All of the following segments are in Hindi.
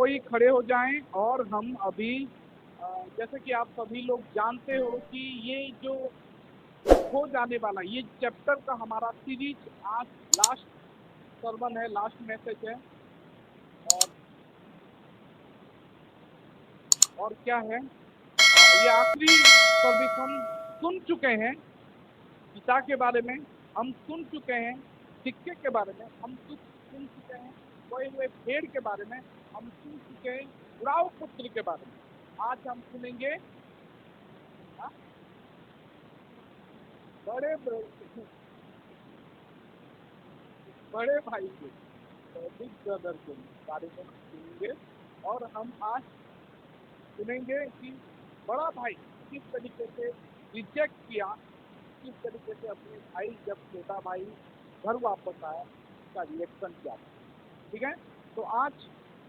कोई खड़े हो जाएं और हम अभी जैसे कि आप सभी लोग जानते हो कि ये जो हो जाने वाला ये चैप्टर का हमारा सीरीज आज लास्ट सर्मन है, लास्ट मैसेज है। और क्या है, ये आखिरी सर्विस हम सुन चुके हैं, पिता के बारे में हम सुन चुके हैं, सिक्के के बारे में हम सुन चुके हैं, खोए हुए भेड़ के बारे में हम सुन चुके हैं, बुढ़ाऊ पुत्र के बारे में आज हम सुनेंगे बड़े भाई के, बिग ब्रदर के बारे में सुनेंगे। और हम आज सुनेंगे कि बड़ा भाई किस तरीके से रिजेक्ट किया, किस तरीके से अपने भाई जब छोटा भाई घर वापस आया उसका रिएक्शन क्या था। ठीक है, तो आज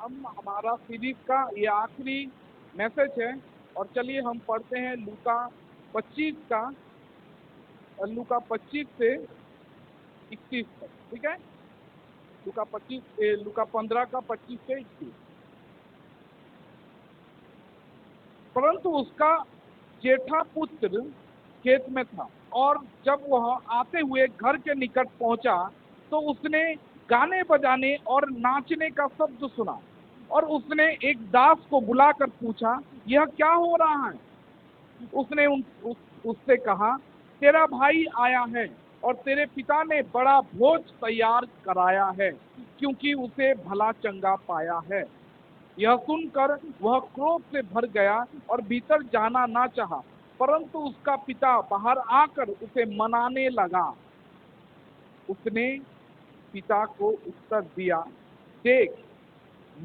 हम हमारा सीरीज का ये आखिरी मैसेज है और चलिए हम पढ़ते हैं लूका 25 का, लूका 25 से 21 तक। ठीक है, लूका 15 का 25 से 21। परंतु उसका जेठा पुत्र खेत में था और जब वह आते हुए घर के निकट पहुंचा तो उसने गाने बजाने और नाचने का शब्द सुना और उसने एक दास को बुलाकर पूछा, यह क्या हो रहा है? उसने उससे कहा, तेरा भाई आया है और तेरे पिता ने बड़ा भोज तैयार कराया है क्योंकि उसे भला चंगा पाया है। यह सुनकर वह क्रोध से भर गया और भीतर जाना ना चाहा, परंतु उसका पिता बाहर आकर उसे मनाने लगा। उसने पिता को उत्तर दिया, देख,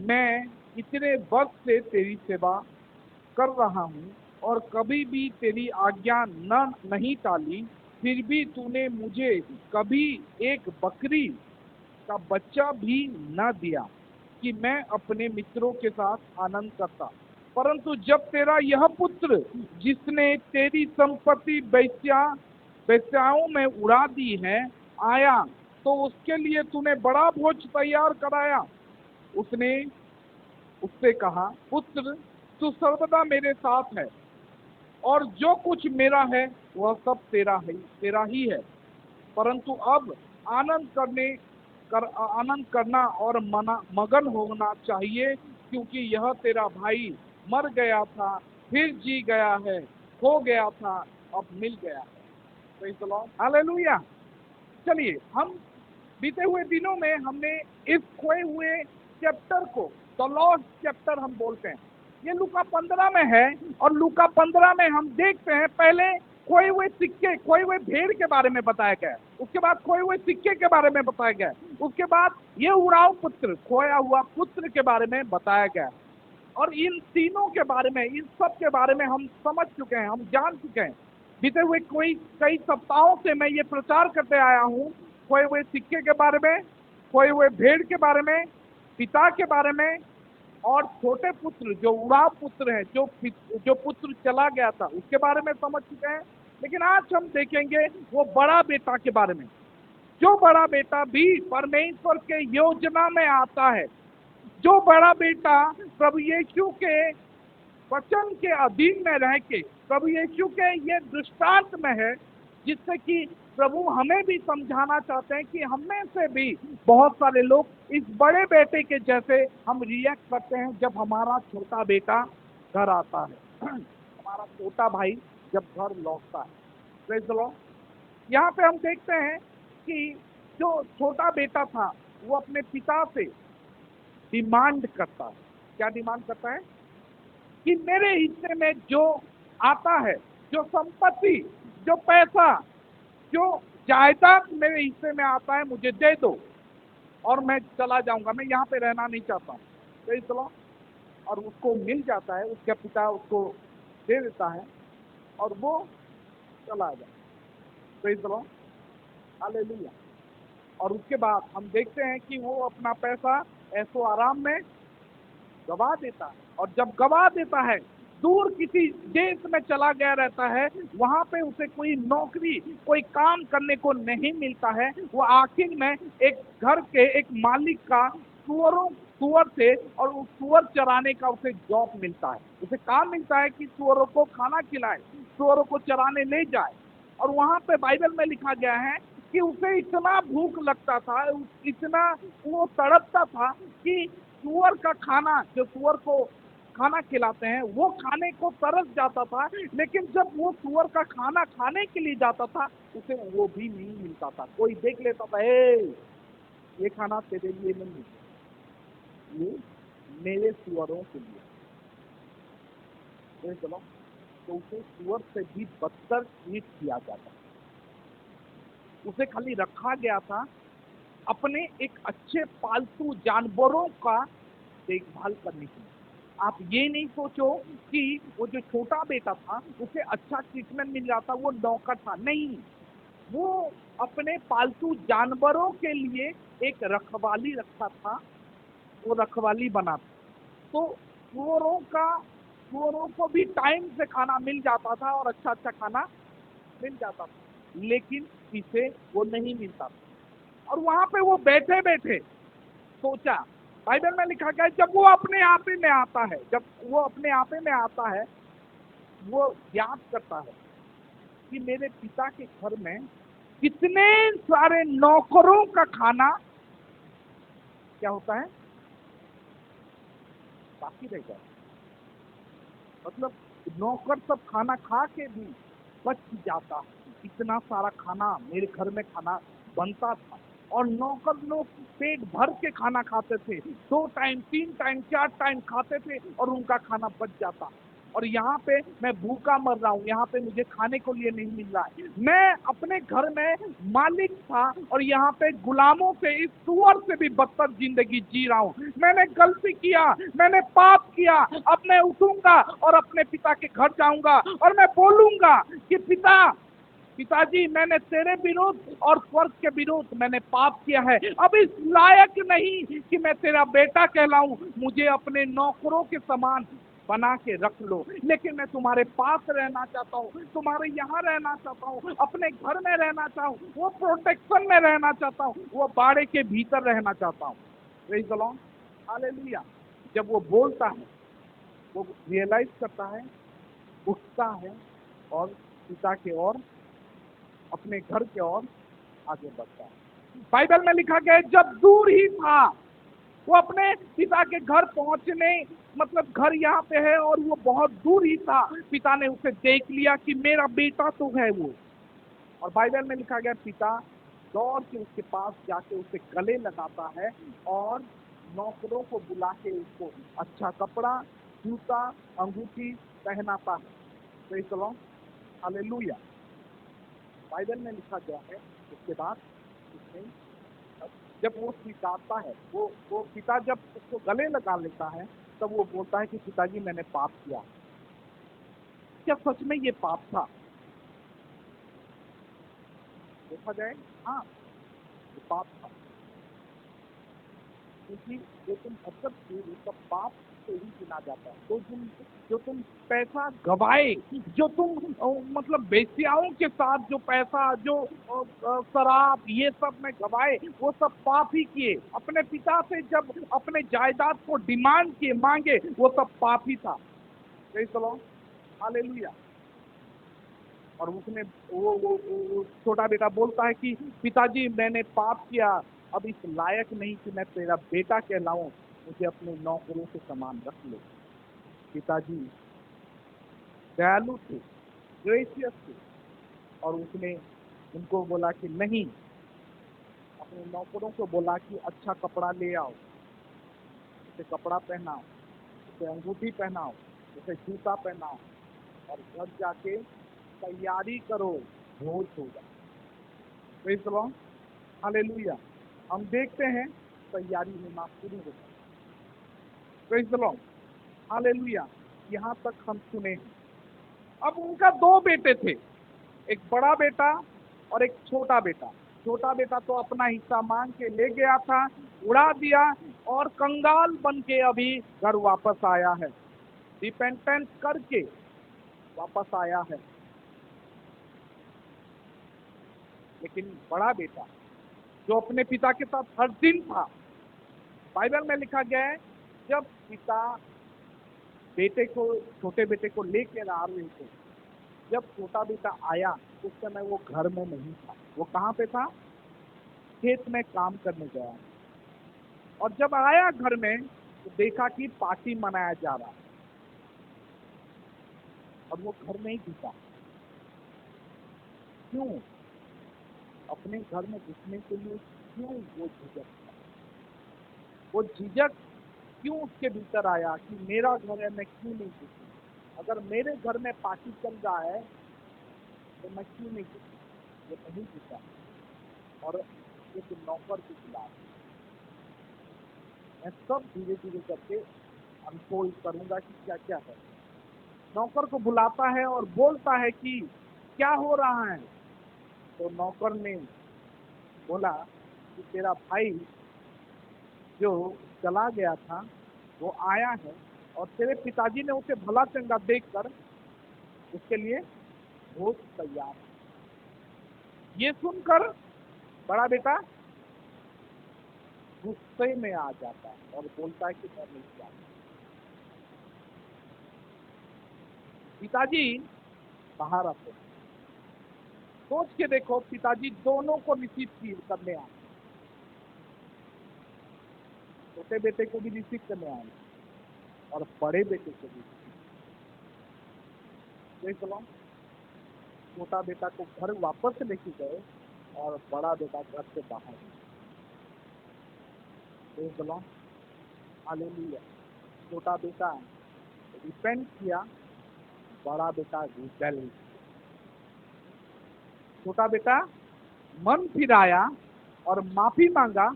मैं इतने वर्ष से तेरी सेवा कर रहा हूँ और कभी भी तेरी आज्ञा नहीं टाली, फिर भी तूने मुझे कभी एक बकरी का बच्चा भी न दिया कि मैं अपने मित्रों के साथ आनंद करता। परंतु जब तेरा यह पुत्र जिसने तेरी संपत्ति वेश्याओं में उड़ा दी है आया तो उसके लिए तूने बड़ा भोज तैयार कराया। उसने उससे कहा, पुत्र, तू सर्वदा मेरे साथ है और जो कुछ मेरा है वह सब तेरा ही है, परंतु अब आनंद करना और मगन होना चाहिए, क्योंकि यह तेरा भाई मर गया था, फिर जी गया है, खो गया था, अब मिल गया है। Praise the Lord, hallelujah. चलिए, हम बीते हुए दिनों में हमने इस खोए हुए चैप्टर को द लॉस्ट चैप्टर हम बोलते हैं, ये लूका 15 में है और लूका 15 में हम देखते हैं पहले खोए हुए सिक्के, खोए हुए भेड़ के बारे में बताया गया, उसके बाद खोए हुए सिक्के के बारे में बताया गया, उसके बाद ये उड़ाऊ पुत्र, खोया हुआ पुत्र के बारे में बताया गया। और इन तीनों के बारे में, इन सब के बारे में हम समझ चुके हैं, हम जान चुके हैं। बीते हुए कई सप्ताहों से मैं ये प्रचार करते आया हूँ, खोए हुए सिक्के के बारे में, खोए हुए भेड़ के बारे में, पिता के बारे में और छोटे पुत्र जो उड़ाव पुत्र है, जो पुत्र चला गया था उसके बारे में समझ चुके हैं। लेकिन आज हम देखेंगे वो बड़ा बेटा के बारे में, जो बड़ा बेटा भी परमेश्वर के योजना में आता है, जो बड़ा बेटा प्रभु यीशु के वचन के अधीन में रह के प्रभु यीशु के ये दृष्टांत में है, जिससे कि प्रभु हमें भी समझाना चाहते हैं कि हमें से भी बहुत सारे लोग इस बड़े बेटे के जैसे हम रिएक्ट करते हैं जब हमारा छोटा बेटा घर आता है, हमारा छोटा भाई जब घर लौटता है। Praise the Lord. यहाँ पे हम देखते हैं कि जो छोटा बेटा था वो अपने पिता से डिमांड करता है। क्या डिमांड करता है? कि मेरे हिस्से में जो आता है, जो संपत्ति, जो पैसा, जो जायदाद मेरे हिस्से में आता है मुझे दे दो और मैं चला जाऊंगा, मैं यहाँ पे रहना नहीं चाहता हूँ। तो चलो, और उसको मिल जाता है, उसका पिता उसको दे देता है और वो चला जाता है। Praise the Lord, hallelujah. और उसके बाद हम देखते हैं कि वो अपना पैसा ऐसो आराम में गवा देता है, और जब गवा देता है दूर किसी देश में चला गया रहता है, वहां पे उसे कोई नौकरी, कोई काम करने को नहीं मिलता है। वो आखिर में एक घर के एक मालिक का सुअर थे और उस सुअर चराने का उसे जॉब मिलता है, उसे काम मिलता है कि सुअरों को खाना खिलाए, सुअरों को चराने ले जाए। और वहां पे बाइबल में लिखा गया है कि उसे इतना भूख लगता था, इतना वो तड़पता था कि सुअर का खाना, जो सुअर को खाना खिलाते हैं, वो खाने को तरस जाता था। लेकिन जब वो सुअर का खाना खाने के लिए जाता था, उसे वो भी नहीं मिलता था। कोई देख लेता था, ये खाना तेरे लिए नहीं है, ये मेरे सुअरों के लिए। चलो, तो उसे सुअर से भी बदतर ट्रीट किया जाता, उसे खाली रखा गया था अपने एक अच्छे पालतू जानवरों का देखभाल करने के लिए। आप ये नहीं सोचो कि वो जो छोटा बेटा था उसे अच्छा ट्रीटमेंट मिल जाता, वो नौकर था, नहीं, वो अपने पालतू जानवरों के लिए एक रखवाली रखा था, वो रखवाली बना था। तो सुअरों को भी टाइम से खाना मिल जाता था और अच्छा अच्छा खाना मिल जाता था, लेकिन इसे वो नहीं मिलता था। और वहां पे वो बैठे बैठे सोचा, बाइबल में लिखा गया है, जब वो अपने आप ही में आता है, जब वो अपने आप ही में आता है, वो याद करता है कि मेरे पिता के घर में कितने सारे नौकरों का खाना क्या होता है, बाकी रह जाता। मतलब नौकर सब खाना खा के भी बच जाता, इतना सारा खाना मेरे घर में खाना बनता था। और नौकर लोग पेट भर के खाना खाते थे, 2 टाइम 3 टाइम 4 टाइम खाते थे और उनका खाना बच जाता। और यहाँ पे मैं भूखा मर रहा हूँ, यहाँ पे मुझे खाने को लिए नहीं मिल रहा है। मैं अपने घर में मालिक था और यहाँ पे गुलामों से, इस सुअर से भी बदतर जिंदगी जी रहा हूँ। मैंने गलती किया, मैंने पाप किया। अब मैं उठूंगा और अपने पिता के घर जाऊंगा और मैं बोलूंगा कि पिताजी, मैंने तेरे विरुद्ध और स्वर्ग के विरुद्ध मैंने पाप किया है, अब इस लायक नहीं कि मैं तेरा बेटा कहलाऊं, मुझे अपने नौकरों के समान बना के रख लो। लेकिन मैं तुम्हारे पास रहना चाहता हूँ, तुम्हारे यहाँ रहना चाहता हूँ, अपने घर में रहना चाहूँ, वो प्रोटेक्शन में रहना चाहता हूँ, वो बाड़े के भीतर रहना चाहता हूँ। Praise the Lord, hallelujah. जब वो बोलता है, वो रियलाइज करता है, उठता है और पिता के ओर, अपने घर के ओर आगे बढ़ता है। बाइबल में लिखा गया है, जब दूर ही था, वो अपने पिता के घर पहुंचने, मतलब घर यहाँ पे है और वो बहुत दूर ही था, पिता ने उसे देख लिया कि मेरा बेटा तो है वो। और बाइबल में लिखा गया, पिता दौड़ के उसके पास जाके उसे गले लगाता है और नौकरों को बुला के उसको अच्छा कपड़ा, जूता, अंगूठी पहनाता है। Praise the Lord, hallelujah. Bible में लिखा गया है, उसके बाद उसने, जब वो स्वीकारता है, वो पिता जब उसको गले लगा लेता है, तब वो बोलता है कि पिताजी, मैंने पाप किया। क्या सच में ये पाप था? देखा जाए, हाँ, ये पाप था, क्योंकि जो तुम हरकत की वो सब पाप से ही गिना जाता है। तो जो तुम पैसा गवाए, जो तुम मतलब बेस्याओं के साथ जो पैसा, जो शराब, ये सब में गवाए, वो सब पाप ही किए। अपने पिता से जब अपने जायदाद को डिमांड किए, मांगे, वो सब पाप ही था। Praise the Lord, hallelujah. और उसने वो छोटा बेटा बोलता है कि पिताजी, मैंने पाप किया, अब इस लायक नहीं कि मैं तेरा बेटा कहलाऊं, मुझे अपने नौकरों से समान रख लो। पिताजी दयालु थे, ग्रेसियस थे, और उसने उनको बोला कि नहीं, अपने नौकरों को बोला कि अच्छा कपड़ा ले आओ, उसे कपड़ा पहनाओ, उसे अंगूठी पहनाओ, उसे जूता पहनाओ, और घर जाके तैयारी करो, भोज होगा। Praise the Lord, hallelujah. हम देखते हैं तैयारी होना शुरू होता है। Praise the Lord, hallelujah. यहाँ तक हम सुने हैं। अब उनका 2 बेटे थे, एक बड़ा बेटा और एक छोटा बेटा। छोटा बेटा तो अपना हिस्सा मांग के ले गया था, उड़ा दिया, और कंगाल बन के अभी घर वापस आया है, रिपेंटेंस करके वापस आया है। लेकिन बड़ा बेटा, जो अपने पिता के साथ हर दिन था, बाइबल में लिखा गया है, जब पिता बेटे को, छोटे बेटे को लेकर आ रहे थे, जब छोटा बेटा आया उस समय वो घर में नहीं था। वो कहाँ पे था? खेत में काम करने गया। और जब आया घर में तो देखा कि पार्टी मनाया जा रहा है और वो घर में ही घुसा। क्यों? अपने घर में घुसने के लिए क्यों वो झिझक? वो झिझक क्यों उसके भीतर आया कि मेरा घर है, मैं क्यों नहीं घुसूं? अगर मेरे घर में पार्टी चल रहा है तो मैं क्यों नहीं घुसूं? वो नहीं घुसा और एक नौकर के खिलाफ मैं सब धीरे धीरे करके अनफोल्ड करूंगा कि क्या क्या है। नौकर को बुलाता है और बोलता है कि क्या हो रहा है। तो नौकर ने बोला कि तेरा भाई जो चला गया था वो आया है और तेरे पिताजी ने उसे भला चंगा देखकर उसके लिए भोज तैयार है। ये सुनकर बड़ा बेटा गुस्से में आ जाता है और बोलता है कि मैं नहीं जाता। पिताजी बाहर आते हैं। सोच के देखो, पिताजी दोनों को रिसीव करने आए, छोटे बेटे को भी रिसीव करने आए और बड़े बेटे को भी। देख लो, छोटा बेटा को घर वापस लेके गए और बड़ा बेटा घर से बाहर। देख लो, हालेलुया। छोटा बेटा रिपेंट किया, बड़ा बेटा रिबेल। छोटा बेटा मन फिराया और माफी मांगा,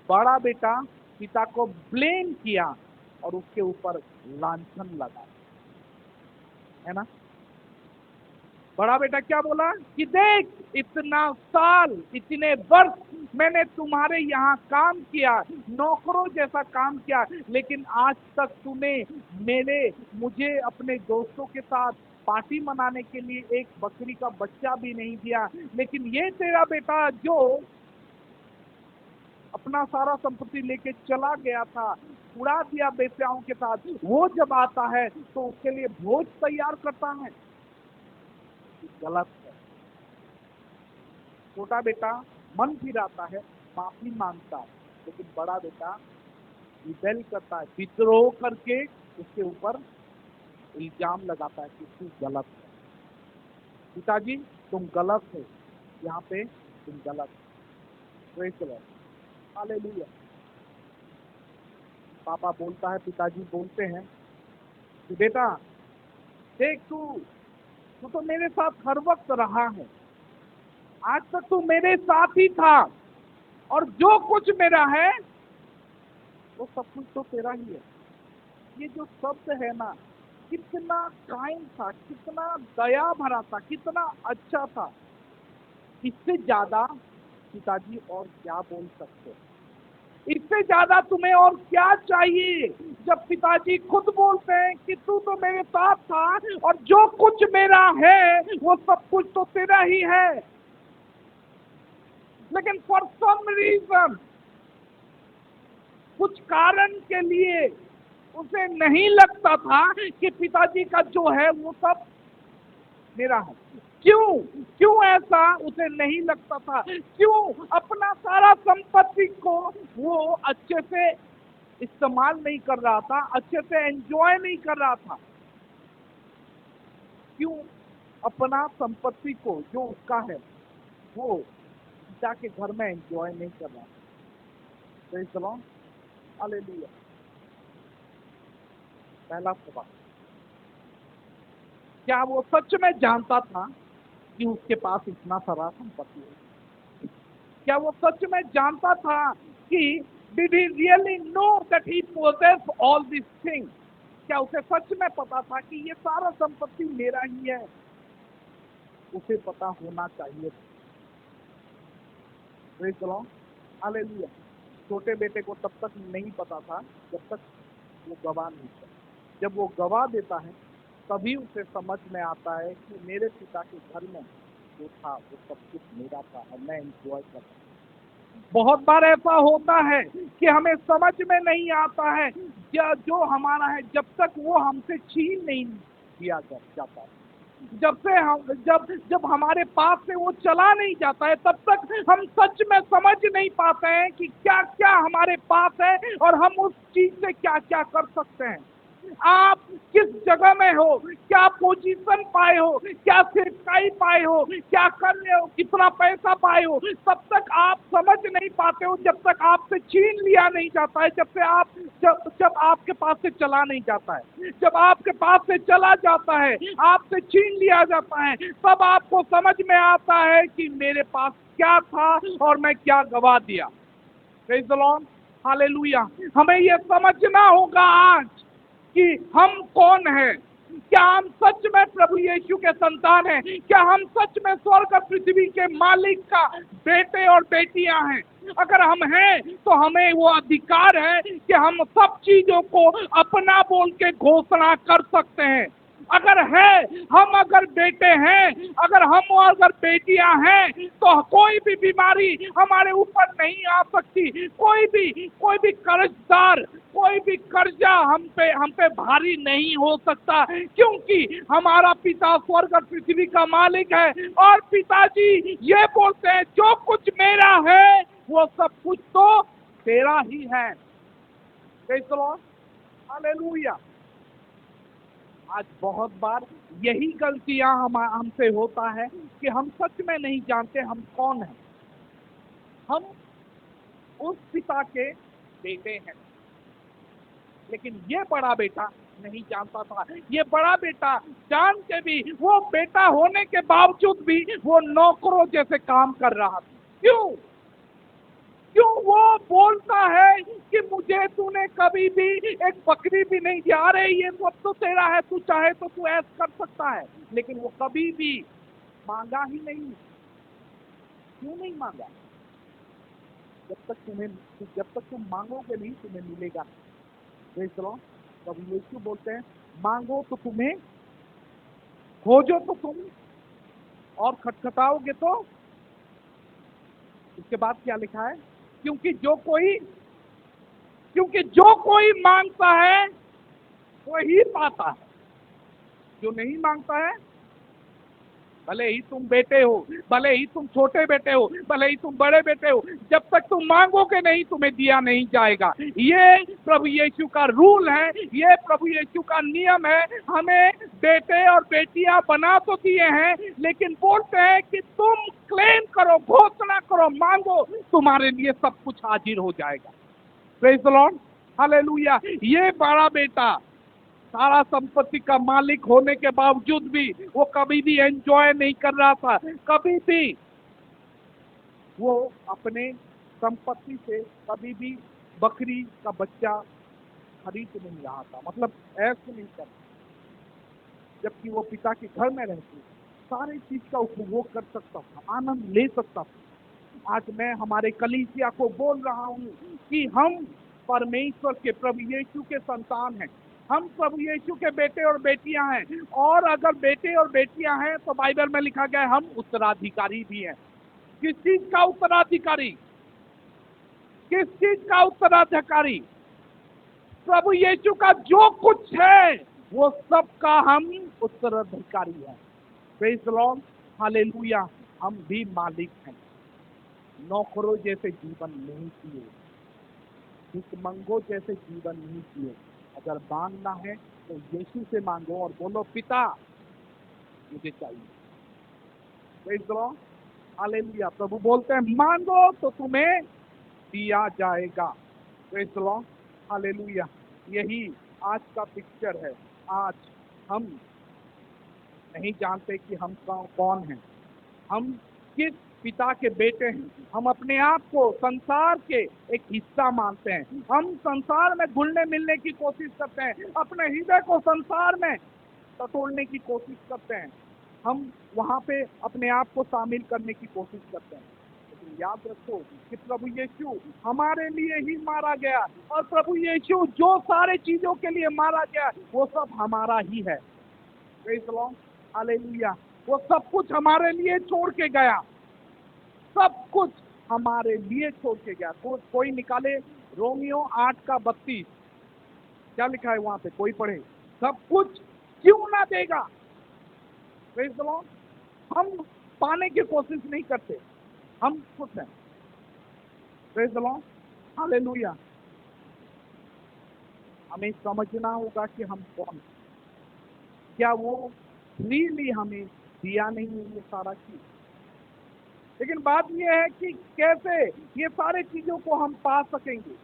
बड़ा बेटा पिता को ब्लेम किया और उसके ऊपर लांछन लगा, है ना? बड़ा बेटा क्या बोला कि देख, इतना साल, इतने वर्ष मैंने तुम्हारे यहाँ काम किया, नौकरों जैसा काम किया, लेकिन आज तक तूने मुझे अपने दोस्तों के साथ पार्टी मनाने के लिए एक बकरी का बच्चा भी नहीं दिया। लेकिन ये तेरा बेटा जो अपना सारा संपत्ति लेके चला गया था, उड़ा दिया बेचाओं के साथ, वो जब आता है तो उसके लिए भोज तैयार करता है। गलत है। छोटा बेटा मन फिराता है, माफी मांगता है, लेकिन बड़ा बेटा रिबेल करता है, विद्रोह करके उसके ऊपर इल्जाम लगाता है कि तू गलत है। पिताजी तुम गलत हो, यहाँ पे तुम गलत हो। Praise the Lord, hallelujah. पापा बोलता है, पिताजी बोलते हैं कि बेटा देख, तू तो मेरे साथ हर वक्त रहा है, आज तक तू मेरे साथ ही था और जो कुछ मेरा है वो सब कुछ तो तेरा ही है। ये जो शब्द है ना, कितना काइंड था, कितना दया भरा था, कितना अच्छा था। इससे ज्यादा पिताजी और क्या बोल सकते हैं? इससे ज्यादा तुम्हें और क्या चाहिए? जब पिताजी खुद बोलते हैं कि तू तो मेरे साथ था और जो कुछ मेरा है वो सब कुछ तो तेरा ही है, लेकिन फॉर सम रीजन, कुछ कारण के लिए उसे नहीं लगता था कि पिताजी का जो है वो सब मेरा है। क्यों ऐसा उसे नहीं लगता था? क्यों अपना सारा संपत्ति को वो अच्छे से इस्तेमाल नहीं कर रहा था, अच्छे से एंजॉय नहीं कर रहा था? क्यों अपना संपत्ति को जो उसका है वो पिता के घर में एंजॉय नहीं कर रहा? Praise the Lord, hallelujah. पहला सवाल, क्या वो सच में जानता था कि उसके पास इतना सारा संपत्ति है? क्या वो सच में जानता था कि did he really know that he possessed all these things? क्या उसे सच में पता था कि ये सारा संपत्ति मेरा ही है? उसे पता होना चाहिए। Praise the Lord, hallelujah. छोटे बेटे को तब तक नहीं पता था जब तक वो गवाह नहीं था। जब वो गवाह देता है तभी उसे समझ में आता है कि मेरे पिता के घर में जो था वो सब कुछ मेरा था और मैं एंजॉय कर रहा था। बहुत बार ऐसा होता है कि हमें समझ में नहीं आता है जो हमारा है, जब तक वो हमसे छीन नहीं दिया जाता है, जब से हम जब जब हमारे पास से वो चला नहीं जाता है, तब तक हम सच में समझ नहीं पाते हैं कि क्या क्या हमारे पास है और हम उस चीज से क्या क्या कर सकते हैं। आप किस जगह में हो, क्या पोजीशन पाए हो, क्या सेवकाई पाए हो, क्या कर रहे हो, कितना पैसा पाए हो, तब तक आप समझ नहीं पाते हो, जब तक आपसे छीन लिया नहीं जाता है, जब आपके पास से चला नहीं जाता है। जब आपके पास से चला जाता है, आपसे छीन लिया जाता है, तब आपको समझ में आता है कि मेरे पास क्या था और मैं क्या गवा दिया। Praise the Lord, hallelujah. हमें यह समझना होगा आज कि हम कौन हैं। क्या हम सच में प्रभु यीशु के संतान हैं? क्या हम सच में स्वर्ग और पृथ्वी के मालिक का बेटे और बेटियां हैं? अगर हम हैं तो हमें वो अधिकार है कि हम सब चीजों को अपना बोल के घोषणा कर सकते हैं। अगर है, हम अगर बेटे हैं, अगर बेटियां हैं, तो कोई भी बीमारी हमारे ऊपर नहीं आ सकती। कोई भी कर्जदार, कोई भी कर्जा हम पे भारी नहीं हो सकता, क्योंकि हमारा पिता स्वर्ग और पृथ्वी का मालिक है। और पिताजी ये बोलते हैं, जो कुछ मेरा है वो सब कुछ तो तेरा ही है। Praise the Lord, hallelujah. आज बहुत बार यही गलतियां हमसे होता है कि हम सच में नहीं जानते हम कौन हैं। हम उस पिता के बेटे हैं, लेकिन ये बड़ा बेटा नहीं जानता था। ये बड़ा बेटा जान के भी, वो बेटा होने के बावजूद भी वो नौकरों जैसे काम कर रहा था। क्यों? क्यों वो बोलता है कि मुझे तूने कभी भी एक बकरी भी नहीं दिया। अरे ये सब तो तेरा है, तू चाहे तो तू ऐसा कर सकता है, लेकिन वो कभी भी मांगा ही नहीं। क्यों नहीं मांगा? जब तक तुम मांगोगे नहीं, तुम्हें मिलेगा। तो प्रभु यीशु बोलते हैं, मांगो तो तुम्हें, खोजो तो तुम, और खटखटाओगे तो। इसके बाद क्या लिखा है? क्योंकि जो कोई मांगता है वही पाता है, जो नहीं मांगता है, भले ही तुम बेटे हो, भले ही तुम छोटे बेटे हो, भले ही तुम बड़े बेटे हो, जब तक तुम मांगोगे नहीं, तुम्हें दिया नहीं जाएगा। ये प्रभु यीशु का रूल है, ये प्रभु यीशु का नियम है। हमें बेटे और बेटियां बना तो दिए हैं, लेकिन बोलते हैं कि तुम क्लेम करो, घोषणा करो, मांगो, तुम्हारे लिए सब कुछ हाजिर हो जाएगा। Praise the Lord, hallelujah. ये बड़ा बेटा सारा संपत्ति का मालिक होने के बावजूद भी वो कभी भी एंजॉय नहीं कर रहा था। कभी भी वो अपने संपत्ति से कभी भी बकरी का बच्चा खरीद नहीं रहा था, मतलब ऐसे नहीं कर, जबकि वो पिता के घर में रहते सारे चीज का उपभोग कर सकता था, आनंद ले सकता था। आज मैं हमारे कलीसिया को बोल रहा हूँ कि हम परमेश्वर के, प्रभु यीशु के संतान हैं। हम प्रभु यीशु के बेटे और बेटियां हैं, और अगर बेटे और बेटियां हैं तो बाइबल में लिखा गया है हम उत्तराधिकारी भी हैं। किस चीज का उत्तराधिकारी? किस चीज का उत्तराधिकारी? प्रभु यीशु का जो कुछ है वो सब का हम उत्तराधिकारी हैं। Praise the Lord, hallelujah. हम भी मालिक हैं। नौकरों जैसे जीवन नहीं जिए, भिखमंगों जैसे जीवन नहीं जिए। अगर मांगना है तो यीशु से मांगो और बोलो, पिता मुझे चाहिए। Praise the Lord, hallelujah. प्रभु बोलते हैं, मांगो तो तुम्हें दिया जाएगा। Praise the Lord, hallelujah. यही आज का पिक्चर है। आज हम नहीं जानते कि हम कौन हैं, हम किस पिता के बेटे हैं। हम अपने आप को संसार के एक हिस्सा मानते हैं। हम संसार में घुलने मिलने की कोशिश करते हैं, अपने हृदय को संसार में टटोलने की कोशिश करते हैं। हम वहाँ पे अपने आप को शामिल करने की कोशिश करते हैं। लेकिन याद रखो कि प्रभु यीशु हमारे लिए ही मारा गया, और प्रभु यीशु जो सारे चीजों के लिए मारा गया वो सब हमारा ही है। Praise the Lord, hallelujah. वो सब कुछ हमारे लिए छोड़ के गया, सब कुछ हमारे लिए छोड़ के गया। कोई निकाले रोमियो 8:32, क्या लिखा है वहां पे, कोई पढ़े। सब कुछ क्यों ना देगा। Praise the Lord. हम पाने की कोशिश नहीं करते, हम खुश हैं। Praise the Lord, hallelujah. हमें समझना होगा कि हम कौन, क्या वो फ्रीली हमें दिया नहीं है ये सारा चीज। लेकिन बात यह है कि कैसे ये सारे चीजों को हम पा सकेंगे।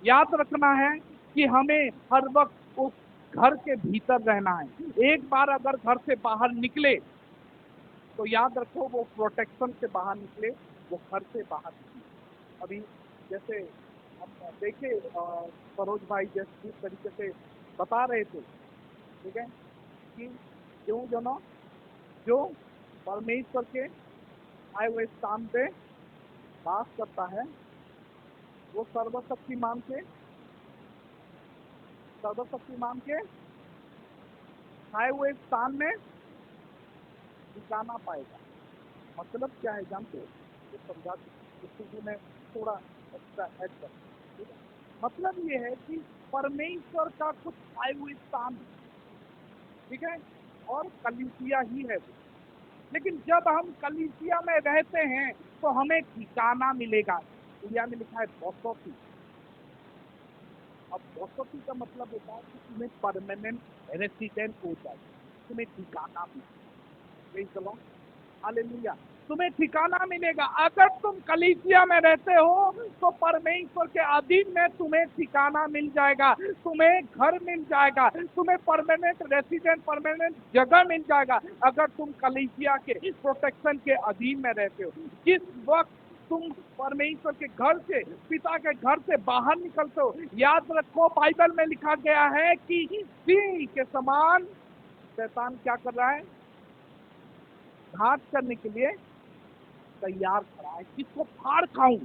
याद रखना है कि हमें हर वक्त उस घर के भीतर रहना है। एक बार अगर घर से बाहर निकले तो याद रखो वो प्रोटेक्शन से बाहर निकले, वो घर से बाहर निकले। अभी जैसे हम देखे सरोज भाई जिस तरीके से बता रहे थे, ठीक है, कि क्यों जो परमेश्वर के आए हुए स्थान पे वास करता है, वो सर्वशक्तिमान के आए हुए स्थान में ठिकाना पाएगा। मतलब क्या है जानते हो, तो समझा स्थिति में थोड़ा एक्स्ट्रा ऐड कर। मतलब ये है कि परमेश्वर का कुछ आए हुए स्थान, ठीक है, और कलीसिया ही है वो। लेकिन जब हम कलीसिया में रहते हैं तो हमें ठिकाना मिलेगा। इंडिया में लिखा है बसौती। अब बसौती का मतलब होता है कि तुम्हें परमानेंट रेसिडेंट हो जाए, तुम्हें ठिकाना मिलेगा। हालेलुया, तुम्हें ठिकाना मिलेगा। अगर तुम कलीसिया में रहते हो तो परमेश्वर के अधीन में तुम्हें ठिकाना मिल जाएगा, तुम्हें घर मिल जाएगा, तुम्हें परमानेंट रेसिडेंट, परमानेंट जगह मिल जाएगा अगर तुम कलीसिया के प्रोटेक्शन के अधीन में रहते हो। जिस वक्त तुम परमेश्वर के घर से, पिता के घर से बाहर निकलते हो, याद रखो बाइबल में लिखा गया है कि सिंह के समान शैतान क्या कर रहा है, घात करने के लिए तैयार खड़ा है। किसको फाड़ खाऊं,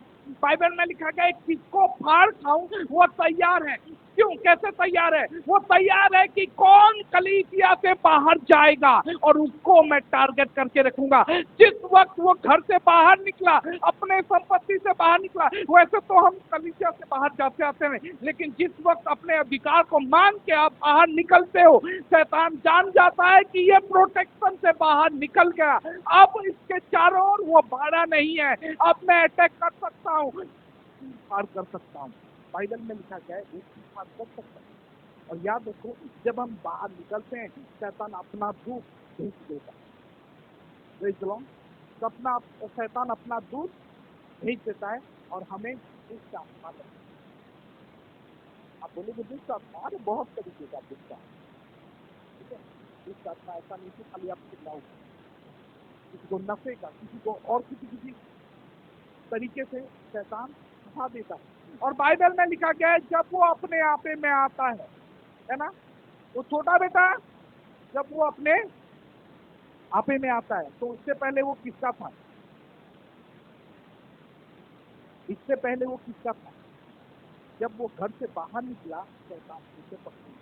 बाइबल में लिखा गया है किसको फाड़ खाऊं, वो तैयार है। क्यों, कैसे तैयार है, वो तैयार है कि कौन कलीसिया से बाहर जाएगा और उसको मैं टारगेट करके रखूंगा। जिस वक्त वो घर से बाहर निकला, अपने संपत्ति से बाहर निकला, वैसे तो हम कलीसिया से बाहर जाते आते हैं, लेकिन जिस वक्त अपने अधिकार को मांग के आप बाहर निकलते हो, शैतान जान जाता है कि ये प्रोटेक्शन से बाहर निकल गया, अब इसके चारों ओर वो बाड़ा नहीं है, अब मैं अटैक कर सकता हूँ, पार कर सकता हूँ। बाइबल में लिखा गया है वो पार कर सकता है। और याद रखो जब हम बाहर निकलते हैं शैतान अपना दूत भेज देता है। शैतान अपना दूत भेज देता है और हमें दुष्ट आत्मा लगता है। आप बोलोगे दुष्ट आत्मा, अरे बहुत तरीके का दुष्ट आत्मा, ठीक है। दुष्ट आत्मा ऐसा नहीं कि खाली आप चिल्लाओ, किसी को नशे का, किसी को और किसी तरीके से शैतान फंसा देता है। और बाइबल में लिखा गया है जब वो अपने आपे में आता है ना, वो छोटा बेटा जब वो अपने आपे में आता है तो उससे पहले वो किसका था, इससे पहले वो किसका था, जब वो घर से बाहर निकला शैतान उसे पकड़,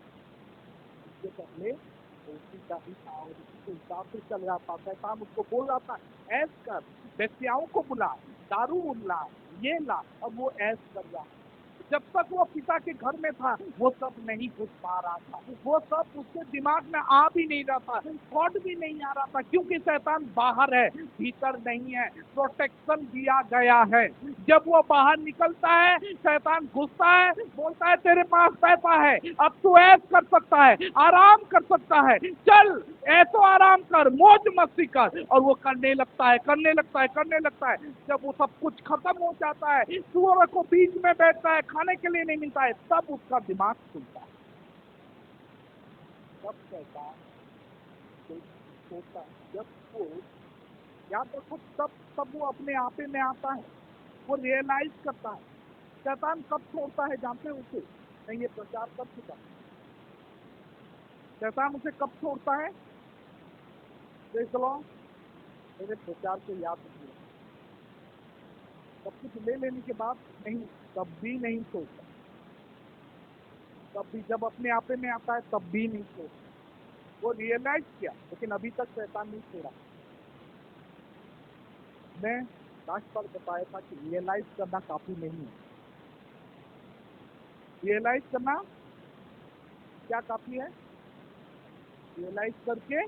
इससे पहले वो उसी का ही था और उसी के हिसाब से चल रहा था। शैतान उसको बोल रहा था ऐश कर, व्यक्तियों को बुला, दारू ला, ये ला, और वो ऐश कर रहा। जब तक वो पिता के घर में था वो सब नहीं घुस पा रहा था, वो सब उसके दिमाग में आ भी नहीं रहा था, थॉट भी नहीं आ रहा था, क्योंकि शैतान बाहर है, भीतर नहीं है, प्रोटेक्शन दिया गया है। जब वो बाहर निकलता है शैतान घुसता है, बोलता है तेरे पास पैसा है, अब तू ऐश कर सकता है, आराम कर सकता है, चल ऐसो आराम कर, मौज मस्ती कर, और वो करने लगता है। जब वो सब कुछ खत्म हो जाता है, सुअर को बीच में बैठता है, खाने के लिए नहीं मिलता है, तब उसका दिमाग खुलता है, तब शैतान सोचता है, जब वो याद रखो तब वो अपने आपे में आता है, वो रियलाइज करता है। शैतान कब छोड़ता है जानते हो उसे, नहीं ये प्रचार कर चुका है, शैतान उसे कब छोड़ता है, मेरे प्रचार को याद नहीं, सब कुछ ले लेने के बाद नहीं, तब भी नहीं छोड़ता, तब भी जब अपने आपे में आता है तब भी नहीं छोड़ता। वो रियलाइज किया लेकिन अभी तक शैतान नहीं छोड़ा। मैं लास्ट बार बताया था कि रियलाइज करना काफी नहीं है। रियलाइज करना क्या काफी है? रियलाइज करके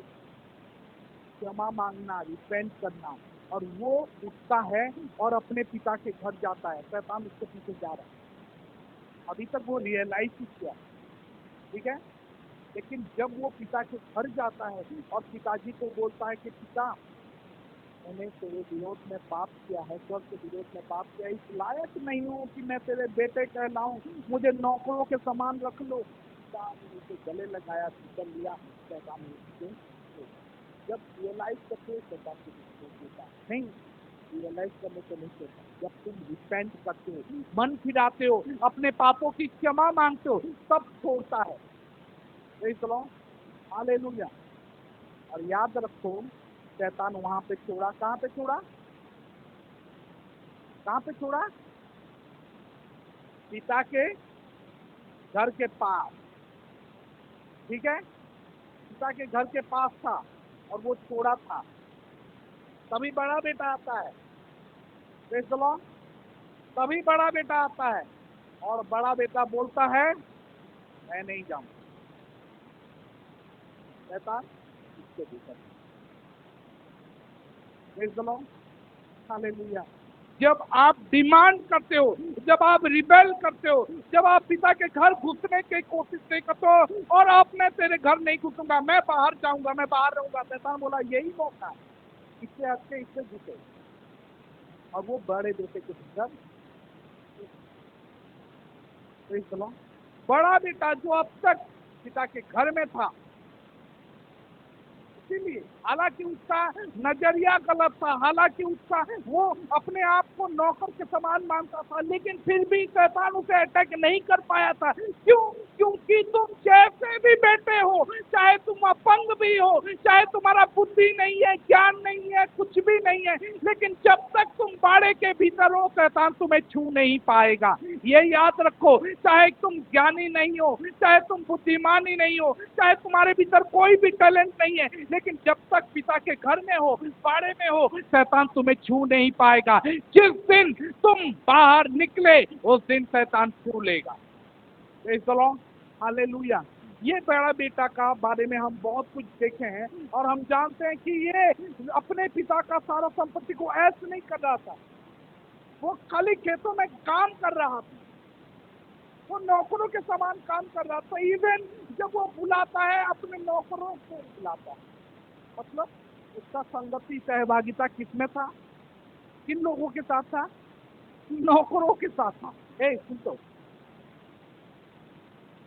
क्षमा मांगना, रिपेंट करना, और वो उठता है और अपने पिता के घर जाता है। शैतान उसके पीछे जा रहा है, अभी तक वो रियलाइज नहीं किया, ठीक है। लेकिन जब वो पिता के घर जाता है और पिताजी को बोलता है कि पिता, मैंने तेरे विरोध में पाप किया है, स्वर्ग के विरोध में पाप किया, इस लायक नहीं हूँ कि मैं तेरे बेटे कहलाऊं, मुझे नौकरों के समान रख लो। पिता ने उसे गले लगाया, पीकर लिया, शैतान ने उसे जब रियलाइज करते हो शैतान को देता नहीं, रियलाइज करने को नहीं देता। जब तुम रिपेंट करते हो, मन फिराते हो, अपने पापों की क्षमा मांगते हो, तब छोड़ता है। Praise the Lord, hallelujah. और याद रखो, शैतान वहां पे छोड़ा, कहाँ पे छोड़ा? कहाँ पे छोड़ा? पिता के घर के पास, ठीक है। पिता के घर के पास था और वो छोड़ा था। तभी बड़ा बेटा आता है, प्रेज़ द लॉर्ड, तभी बड़ा बेटा आता है और बड़ा बेटा बोलता है मैं नहीं जाऊंगा। शैतान इसके भीतर, प्रेज़ द लॉर्ड, हालेलुया। जब आप डिमांड करते हो, जब आप रिबेल करते हो, जब आप पिता के घर घुसने की कोशिश नहीं करते हो और आप मैं तेरे घर नहीं घुसूंगा, मैं बाहर जाऊंगा, मैं बाहर रहूंगा, शैतान बोला यही मौका है, इससे हटके इससे घुसे, और वो बड़े बेटे के भीतर। प्रेज़ द लॉर्ड, बड़ा बेटा जो अब तक पिता के घर में था, इसीलिए हालांकि उसका नजरिया गलत था, हालांकि उसका वो अपने आप को नौकर के समान मानता था, लेकिन फिर भी शैतान उसे अटैक नहीं कर पाया था। क्यों? क्योंकि तुम जैसे भी बेटे हो, चाहे तुम अपंग भी हो, चाहे तुम्हारा बुद्धि नहीं है, ज्ञान नहीं है, कुछ भी नहीं है, लेकिन जब तक तुम बाड़े के भीतर हो, शैतान तुम्हें छू नहीं पाएगा। ये याद रखो, चाहे तुम ज्ञानी नहीं हो, चाहे तुम बुद्धिमान ही नहीं हो, चाहे तुम्हारे भीतर कोई भी टैलेंट नहीं है, लेकिन जब तक पिता के घर में हो, बाड़े में हो, शैतान तुम्हें छू नहीं पाएगा। जिस दिन तुम बाहर निकले, उस दिन शैतान छू लेगा। Praise the Lord, hallelujah. ये बड़ा बेटा का बारे में हम बहुत कुछ देखे हैं और हम जानते हैं कि ये अपने पिता का सारा संपत्ति को ऐश नहीं कर रहा था, वो खाली खेतों में काम कर रहा था, वो नौकरों के समान काम कर रहा था। इवन जब वो बुलाता है अपने नौकरों को बुलाता है, मतलब उसका संगति सहभागिता किसमें था? किन लोगों के साथ था? नौकरों के साथ था। सुन तो,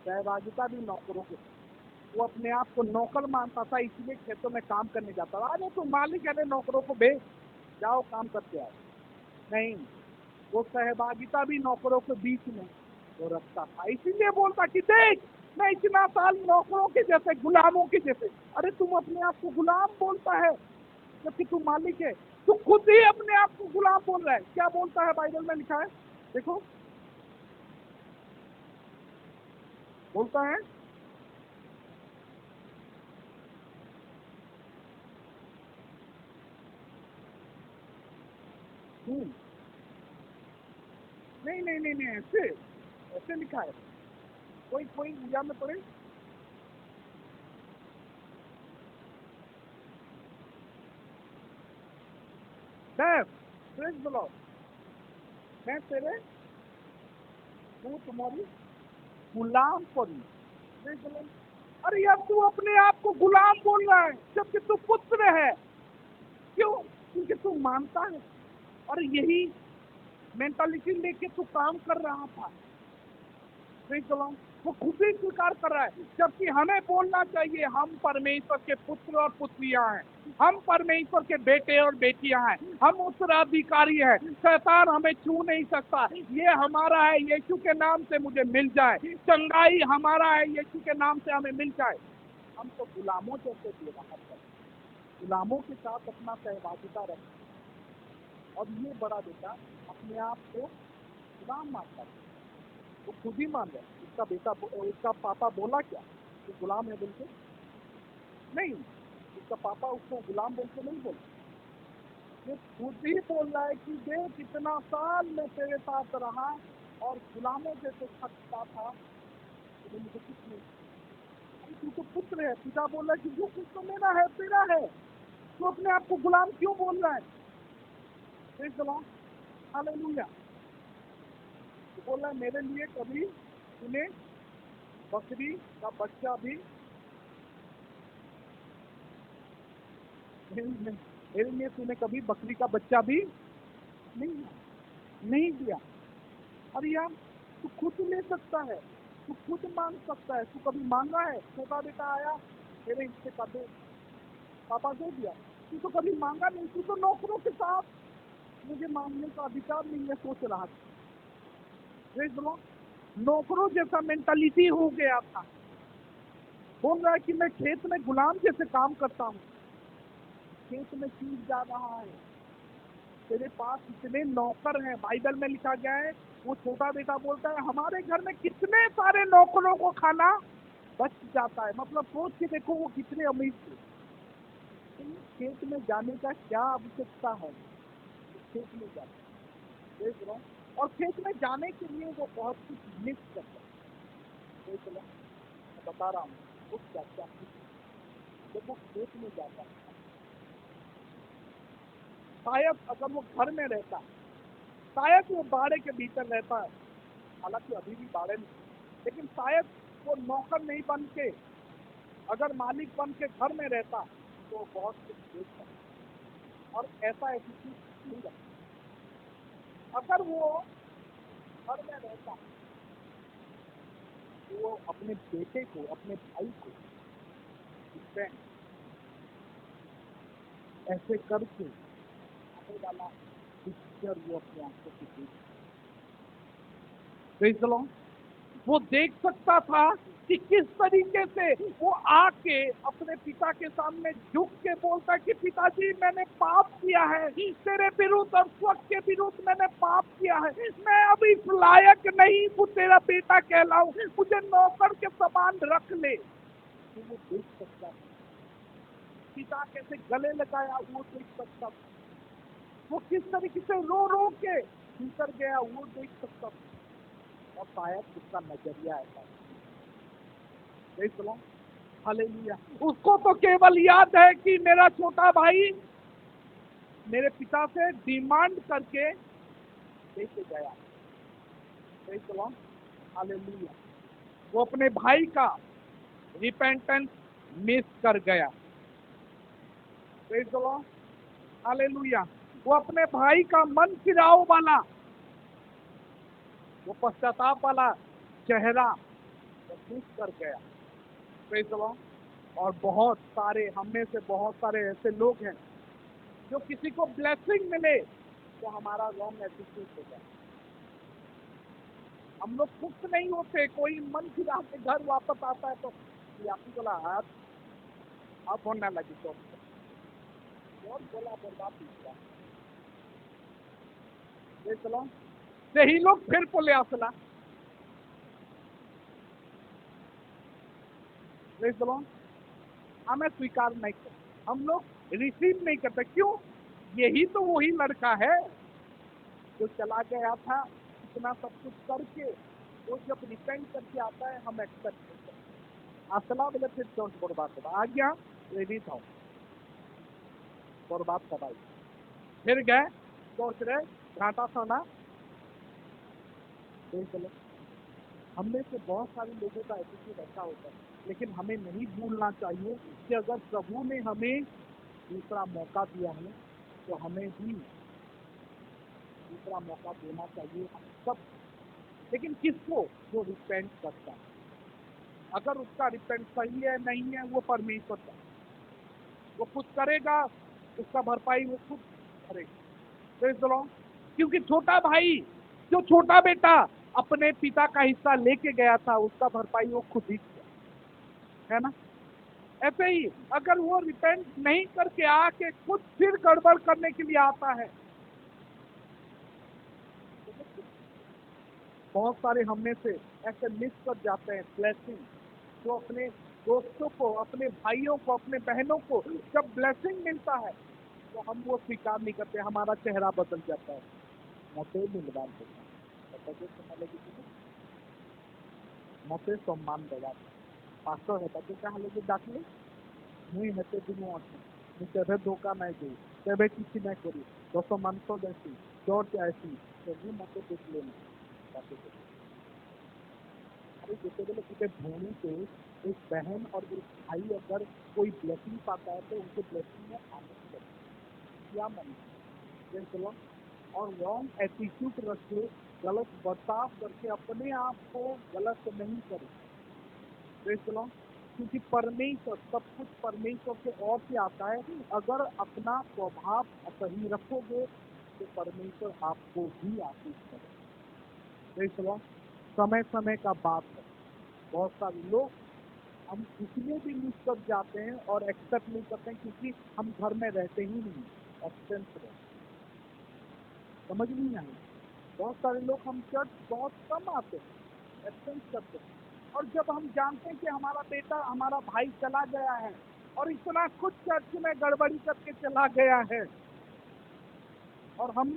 सहभागिता भी नौकरों के साथ। वो अपने आप को नौकर मानता था, इसलिए खेतों में काम करने जाता था। अरे तू मालिक है, नौकरों को भेज, जाओ काम करके आओ। नहीं, वो सहभागिता भी नौकरों के बीच में वो रखता था, इसीलिए बोलता कि देख मैं इतना साल नौकरों के जैसे, गुलामों के जैसे। अरे तुम अपने आप को गुलाम बोलता है जबकि तू मालिक है। तू खुद ही अपने आप को गुलाम बोल रहा है। क्या बोलता है? बाइबल में लिखा है, देखो, बोलता है नहीं नहीं नहीं नहीं, ऐसे ऐसे लिखा है। कोई कोई इंडिया में पढ़े, प्रेज़ द लॉर्ड, मैं तेरे, तू तुम्हारी गुलाम पर हूं। Praise the Lord. अरे यार तू अपने आप को गुलाम बोल रहा है जबकि तू पुत्र है। क्यों? क्योंकि तू मानता है, और यही मेंटालिटी लेके तू काम कर रहा था। Praise the Lord. वो खुद ही स्वीकार कर रहा है, जबकि हमें बोलना चाहिए हम परमेश्वर के पुत्र और पुत्रियां हैं, हम परमेश्वर के बेटे और बेटियां हैं, हम उत्तराधिकारी हैं। शैतान हमें छू नहीं सकता। ये हमारा है, यीशु के नाम से मुझे मिल जाए। चंगाई हमारा है, यीशु के नाम से हमें मिल जाए। हम तो गुलामों जैसे व्यवहार करते, गुलामों के साथ अपना सहभागिता रखते, और ये बड़ा बेटा अपने आप को गुलाम मानता है। वो खुद ही मान रहा है। उसका बेटा, उसका पापा बोला क्या कि गुलाम है बोलके? नहीं, उसका पापा उसको गुलाम बोल के नहीं बोला। ये खुद ही बोल रहा है कि देख इतना साल मैं तेरे साथ रहा और गुलामों जैसे थकता था, तो मुझे कुछ नहीं। अरे तू तो पुत्र है, पिता बोल रहा है कि जो कुछ तो मेरा है तेरा है, तू अपने आप को गुलाम क्यों बोल रहा है? Praise the Lord, hallelujah. तो बोल रहा है मेरे लिए कभी तूने बकरी का बच्चा भी मेरे लिए तूने कभी बकरी का बच्चा भी नहीं दिया। अरे यार, तू खुद ले सकता है, तू खुद मांग सकता है। तू कभी मांगा है? छोटा बेटा आया, मेरे हिस्से का दो, पापा दे दिया। तू तो कभी मांगा नहीं, तू तो नौकरों के साथ मुझे मांगने का अधिकार नहीं है सोच रहा था। प्रेज़ द लॉर्ड, नौकरों जैसा मेंटालिटी हो गया था। बोल रहा है कि मैं खेत में गुलाम जैसे काम करता हूँ, खेत में चूक जा रहा है, तेरे पास इतने नौकर हैं। बाइबल में लिखा गया है, वो छोटा बेटा बोलता है हमारे घर में कितने सारे नौकरों को खाना बच जाता है। मतलब सोच के देखो वो कितने अमीर थे। खेत में जाने का क्या आवश्यकता है? खेत में जाना, देख रहा हूँ, और खेत में जाने के लिए वो बहुत कुछ मिस करता है। देख लो, मैं बता रहा हूँ वो क्या क्या जब वो खेत में जाता है। शायद अगर वो घर में रहता, शायद वो बाड़े के भीतर रहता है, हालांकि अभी भी बाड़े में, लेकिन शायद वो नौकर नहीं बन के, अगर मालिक बन के घर में रहता तो बहुत कुछ देखता। और ऐसा एटीट्यूड नहीं रखता। अगर वो घर में रहता तो वो अपने बेटे को, अपने भाई को ऐसे करके आने वाला पिक्चर वो अपने आंखों से देख, प्रेज़ द लॉर्ड, वो देख सकता था कि किस तरीके से वो आके अपने पिता के सामने झुक के बोलता कि पिताजी मैंने पाप किया है, तेरे विरुद्ध और स्वर्ग के विरुद्ध मैंने पाप किया है, मैं अब इस लायक नहीं हूँ तेरा बेटा कहलाऊं, मुझे नौकर के समान रख ले। तो वो देख सकता था पिता कैसे गले लगाया, वो देख सकता था वो किस तरीके से रो रो के भीतर गया, वो देख सकता था। और शायद उसका नजरिया ऐसा, हालेलुया, उसको तो केवल याद है कि मेरा छोटा भाई मेरे पिता से डिमांड करके लेके गया। हालेलुया, वो अपने भाई का रिपेंटेंस मिस कर गया। हालेलुया, वो अपने भाई का मन फिराव वाला, वो पश्चाताप वाला चेहरा मिस कर गया। Praise the Lord. और बहुत सारे, हम में से बहुत सारे ऐसे लोग हैं जो किसी को ब्लेसिंग मिले तो हमारा रॉन्ग एटीट्यूड हो जाए। हम लोग खुश नहीं होते, कोई मन फिरा के घर वापस आता है तो आपकी बोला हाथ आप होने लगी तो और बोला बर्बाद ही लोग फिर बोले असला हमें स्वीकार नहीं करते, हम लोग रिसीव नहीं करते। क्यों? यही तो वही लड़का है जो चला गया था इतना सब कुछ करके, वो जब रिपेंट करके आता है हम एक्सेप्ट करते हैं। असला बोले फिर चौथ बर्बाद होगा, आ गया रेडी था बर्बाद कराई, फिर गए सोच रहे घाटा सोना। चलो, हमने से बहुत सारे लोगों का एटीट्यूड ऐसा होता है, लेकिन हमें नहीं भूलना चाहिए कि अगर प्रभु ने हमें दूसरा मौका दिया है तो हमें भी दूसरा मौका देना चाहिए सब। लेकिन किसको? जो रिपेंट करता है। अगर उसका रिपेंट सही है नहीं है वो परमेश्वर का, वो खुद करेगा, उसका भरपाई वो खुद करेगा। Praise the Lord. क्योंकि छोटा भाई, जो छोटा बेटा अपने पिता का हिस्सा लेके गया था, उसका भरपाई वो खुद ही किया, है ना? ऐसे ही अगर वो रिपेंट नहीं करके आके खुद फिर गड़बड़ करने के लिए आता है, बहुत सारे हम में से ऐसे मिस कर जाते हैं ब्लेसिंग। जो अपने दोस्तों को, अपने भाइयों को, अपने बहनों को जब ब्लेसिंग मिलता है तो तो हम वो स्वीकार नहीं करते, हमारा चेहरा बदल जाता है। मते मिलवान मते सम्मान देवा पास्टर होता तो क्या हाल डाकले मुई हेते दिन तेरे धोखा नहीं दे तेरे किसी नहीं करी 10 मानस देसी चर्च आसी तेजी मत देखले अरे जिते बेले किसी भूमि से एक बहन और एक भाई अगर कोई ब्लेसिंग पाता है तो उनके ब्लेसिंग में आनंद है, क्या मन है और रॉन्ग एटीट्यूड रख के गलत बर्ताव करके अपने आप को गलत नहीं करे, क्योंकि परमेश्वर सब कुछ परमेश्वर के ओर से आता है। अगर अपना स्वभाव सही रखोगे तो परमेश्वर आपको भी आशीष करे। समय समय का बात है, बहुत सारे लोग हम इसलिए भी मिस कर जाते हैं और एक्सेप्ट नहीं करते हैं क्योंकि हम घर में रहते ही नहीं, एब्सेंस रहते, समझ नहीं आए। बहुत सारे लोग हम चर्च बहुत कम आते हैं, एब्सेंस करते हैं, और जब हम जानते हैं कि हमारा बेटा हमारा भाई चला गया है और इतना कुछ चर्च में गड़बड़ी करके चला गया है और हम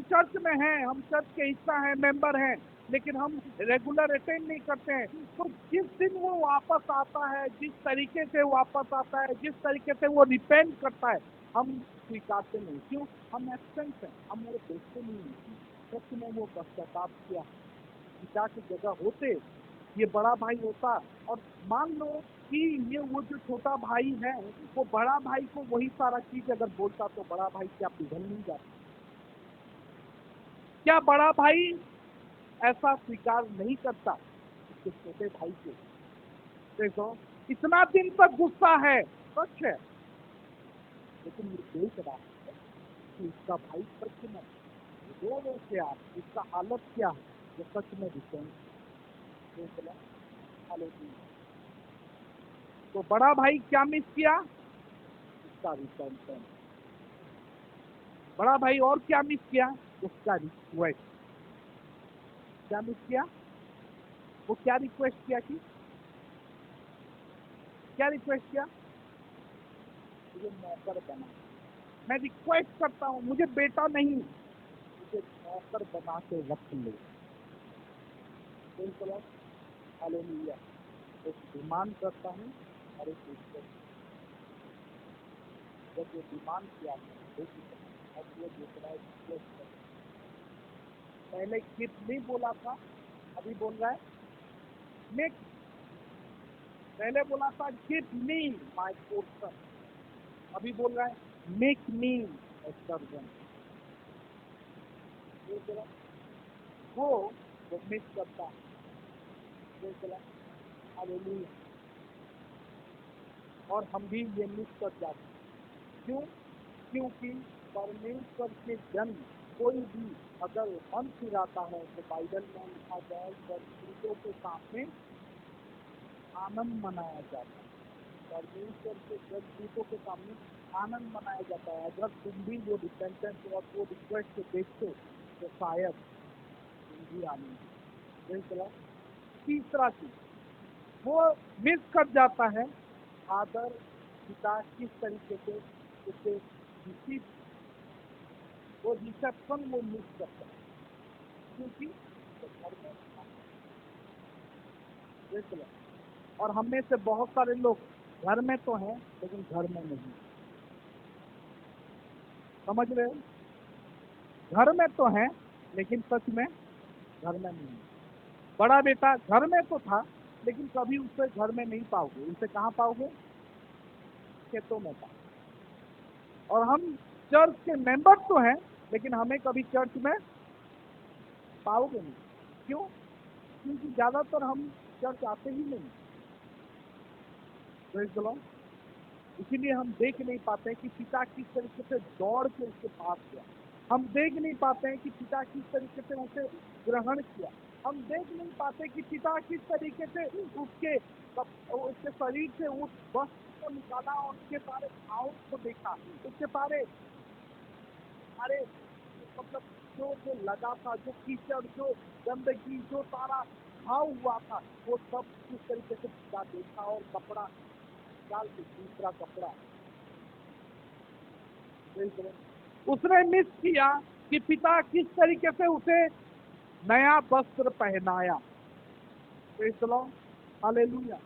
चर्च में हैं, हम चर्च के हिस्सा हैं, मेंबर हैं, लेकिन हम रेगुलर अटेंड नहीं करते हैं, तो जिस दिन वो वापस आता है, जिस तरीके से वापस आता है, जिस तरीके से वो रिपेंट करता है, हम स्वीकारते नहीं। क्यों? हम एब्सेंट हैं, हम वो देखते नहीं हैं। सच में वो पश्चाताप किया पिता की जगह होते, ये बड़ा भाई होता, और मान लो कि ये वो जो छोटा भाई है वो बड़ा भाई को वही सारा चीज अगर बोलता तो बड़ा भाई क्या पिघल नहीं जाता? क्या बड़ा भाई ऐसा स्वीकार नहीं करता इसके छोटे भाई के? देखो इतना दिन तक गुस्सा है, सच है, लेकिन ये देख रहा है कि इसका भाई सच में रो क्या, इसका हालत क्या है, ये सच में डिफरेंस। तो बड़ा भाई क्या मिस किया? उसका रिटेंशन। बड़ा भाई और क्या मिस किया? उसका रिक्वेस्ट। क्या मिस किया? वो क्या रिक्वेस्ट किया कि क्या रिक्वेस्ट किया? मुझे नौकर बना, मैं रिक्वेस्ट करता हूँ, मुझे बेटा नहीं, मुझे नौकर बना के रख लो। हालेलुया। एक डिमांड करता हूँ और एक रिक्वेस्ट। जब ये डिमांड किया अब ये दूसरा रिक्वेस्ट कर, पहले गिफ्ट नहीं बोला था, अभी बोल रहा है मेक, पहले बोला था गिव मी माय पोर्शन, अभी बोल रहा है मेक मी ए सर्वेंट। वो मिस करता है। हालेलुया। और हम भी ये मिस कर जाते हैं। क्यों? क्योंकि परमेश्वर के जन कोई भी अगर मन फिराता है तो बाइबल में लिखा जाए दूतों के सामने आनंद मनाया जाता है। परमेश्वर के जन दूतों के सामने आनंद मनाया जाता है। अगर तुम भी वो रिपेंटेंस और वो रिक्वेस्ट देखते तो शायद तुम भी आनंद। तीसरा चीज वो मिस कर जाता है, आदर पिता किस तरीके से उसे रिसीव, वो रिसेप्शन वो मिस करता है, क्योंकि घर में और हम में से बहुत सारे लोग घर में तो हैं लेकिन घर में नहीं। समझ रहे हो? घर में तो हैं लेकिन सच में घर में नहीं। बड़ा बेटा घर में तो था लेकिन कभी उसे घर में नहीं पाओगे, उसे कहाँ पाओगे? खेतों में पाओगे। और हम चर्च के मेंबर तो हैं लेकिन हमें कभी चर्च में पाओगे नहीं। क्यों? क्योंकि ज्यादातर हम चर्च आते ही नहीं। इसीलिए हम देख नहीं पाते कि पिता किस तरीके से दौड़ के उसके पास गया, हम देख नहीं पाते हैं कि पिता किस तरीके से उसे ग्रहण किया, हम देख नहीं पाते कि पिता किस तरीके से उसके शरीर से उस वस्त्र को निकाला और उसके सारे घाव को देखा, उसके सारे मतलब जो लगा था, जो कीचड़, जो गंदगी, जो सारा घाव हुआ था, वो सब किस तरीके से पिता देखा और कपड़ा डाल के दूसरा कपड़ा उसने मिस किया कि पिता किस तरीके से उसे नया वस्त्र पहनाया। Praise the Lord, hallelujah.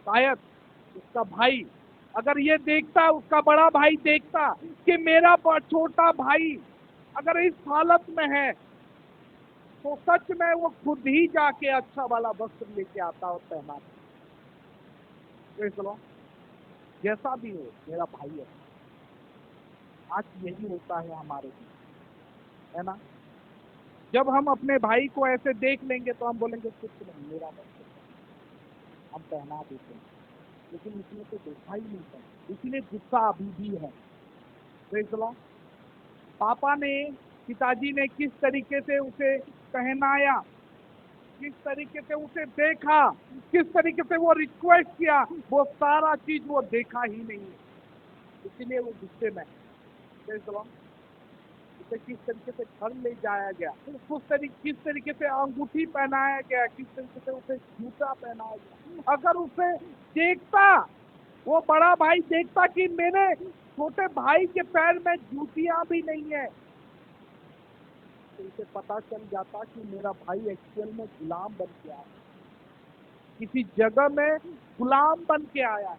शायद उसका भाई अगर ये देखता, उसका बड़ा भाई देखता कि मेरा छोटा भाई अगर इस हालत में है, तो सच में वो खुद ही जाके अच्छा वाला वस्त्र लेके आता और पहनाता। Praise the Lord. जैसा भी हो, मेरा भाई है। आज यही होता है हमारे लिए, है ना। जब हम अपने भाई को ऐसे देख लेंगे तो हम बोलेंगे कुछ नहीं, मेरा वस्त्र हम पहना देते हैं, लेकिन उसने तो देखा ही नहीं था, इसलिए गुस्सा अभी भी है। Praise the Lord. पापा ने, पिताजी ने किस तरीके से उसे पहनाया, किस तरीके से उसे देखा, किस तरीके से वो रिक्वेस्ट किया, वो सारा चीज वो देखा ही नहीं है, इसलिए वो गुस्से में। Praise the Lord. उसे किस तरीके से घर ले जाया गया, किस तरीके से अंगूठी पहनाया गया, किस तरीके से उसे जूता पहनाया गया। अगर उसे देखता, वो बड़ा भाई देखता कि मेरे छोटे भाई के पैर में जूतियां भी नहीं है, तो उसे पता चल जाता कि मेरा भाई एक्चुअल में गुलाम बन के आया, किसी जगह में गुलाम बन के आया।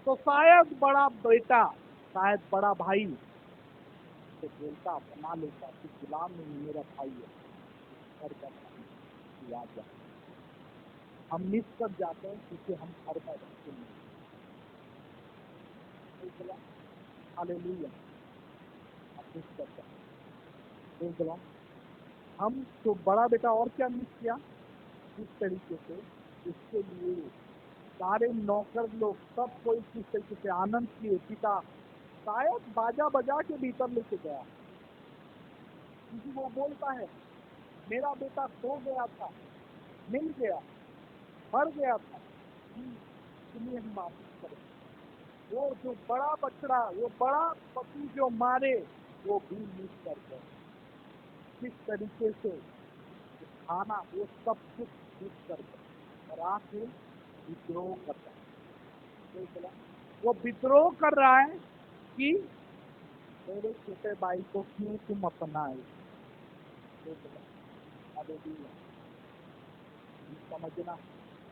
तो शायद बड़ा बेटा, शायद बड़ा भाई तो बोलता, अपना लेता कि गुलाम नहीं, मेरा भाई है, घर का याद जा। हम मिस कर जाते हैं क्योंकि हम घर पर रहते हैं। हालेलुया। हम मिस कर जाते हैं। हम तो बड़ा बेटा और क्या मिस किया, किस तरीके से इसके लिए सारे नौकर लोग सब कोई किस तरीके से आनंद किए। पिता शायद बाजा बजा के भीतर लेके गया, क्योंकि वो बोलता है मेरा बेटा सो गया था, मिल गया, मर गया था, इसलिए हम वापस करें। वो जो बड़ा बछड़ा, वो बड़ा पशु जो मारे, वो भी मिस कर गए। किस तरीके से खाना, वो सब कुछ मिस कर गए और आखिर विद्रोह करता है। वो विद्रोह कर रहा है कि मेरे छोटे भाई को क्यों तुम अपनाए। समझना,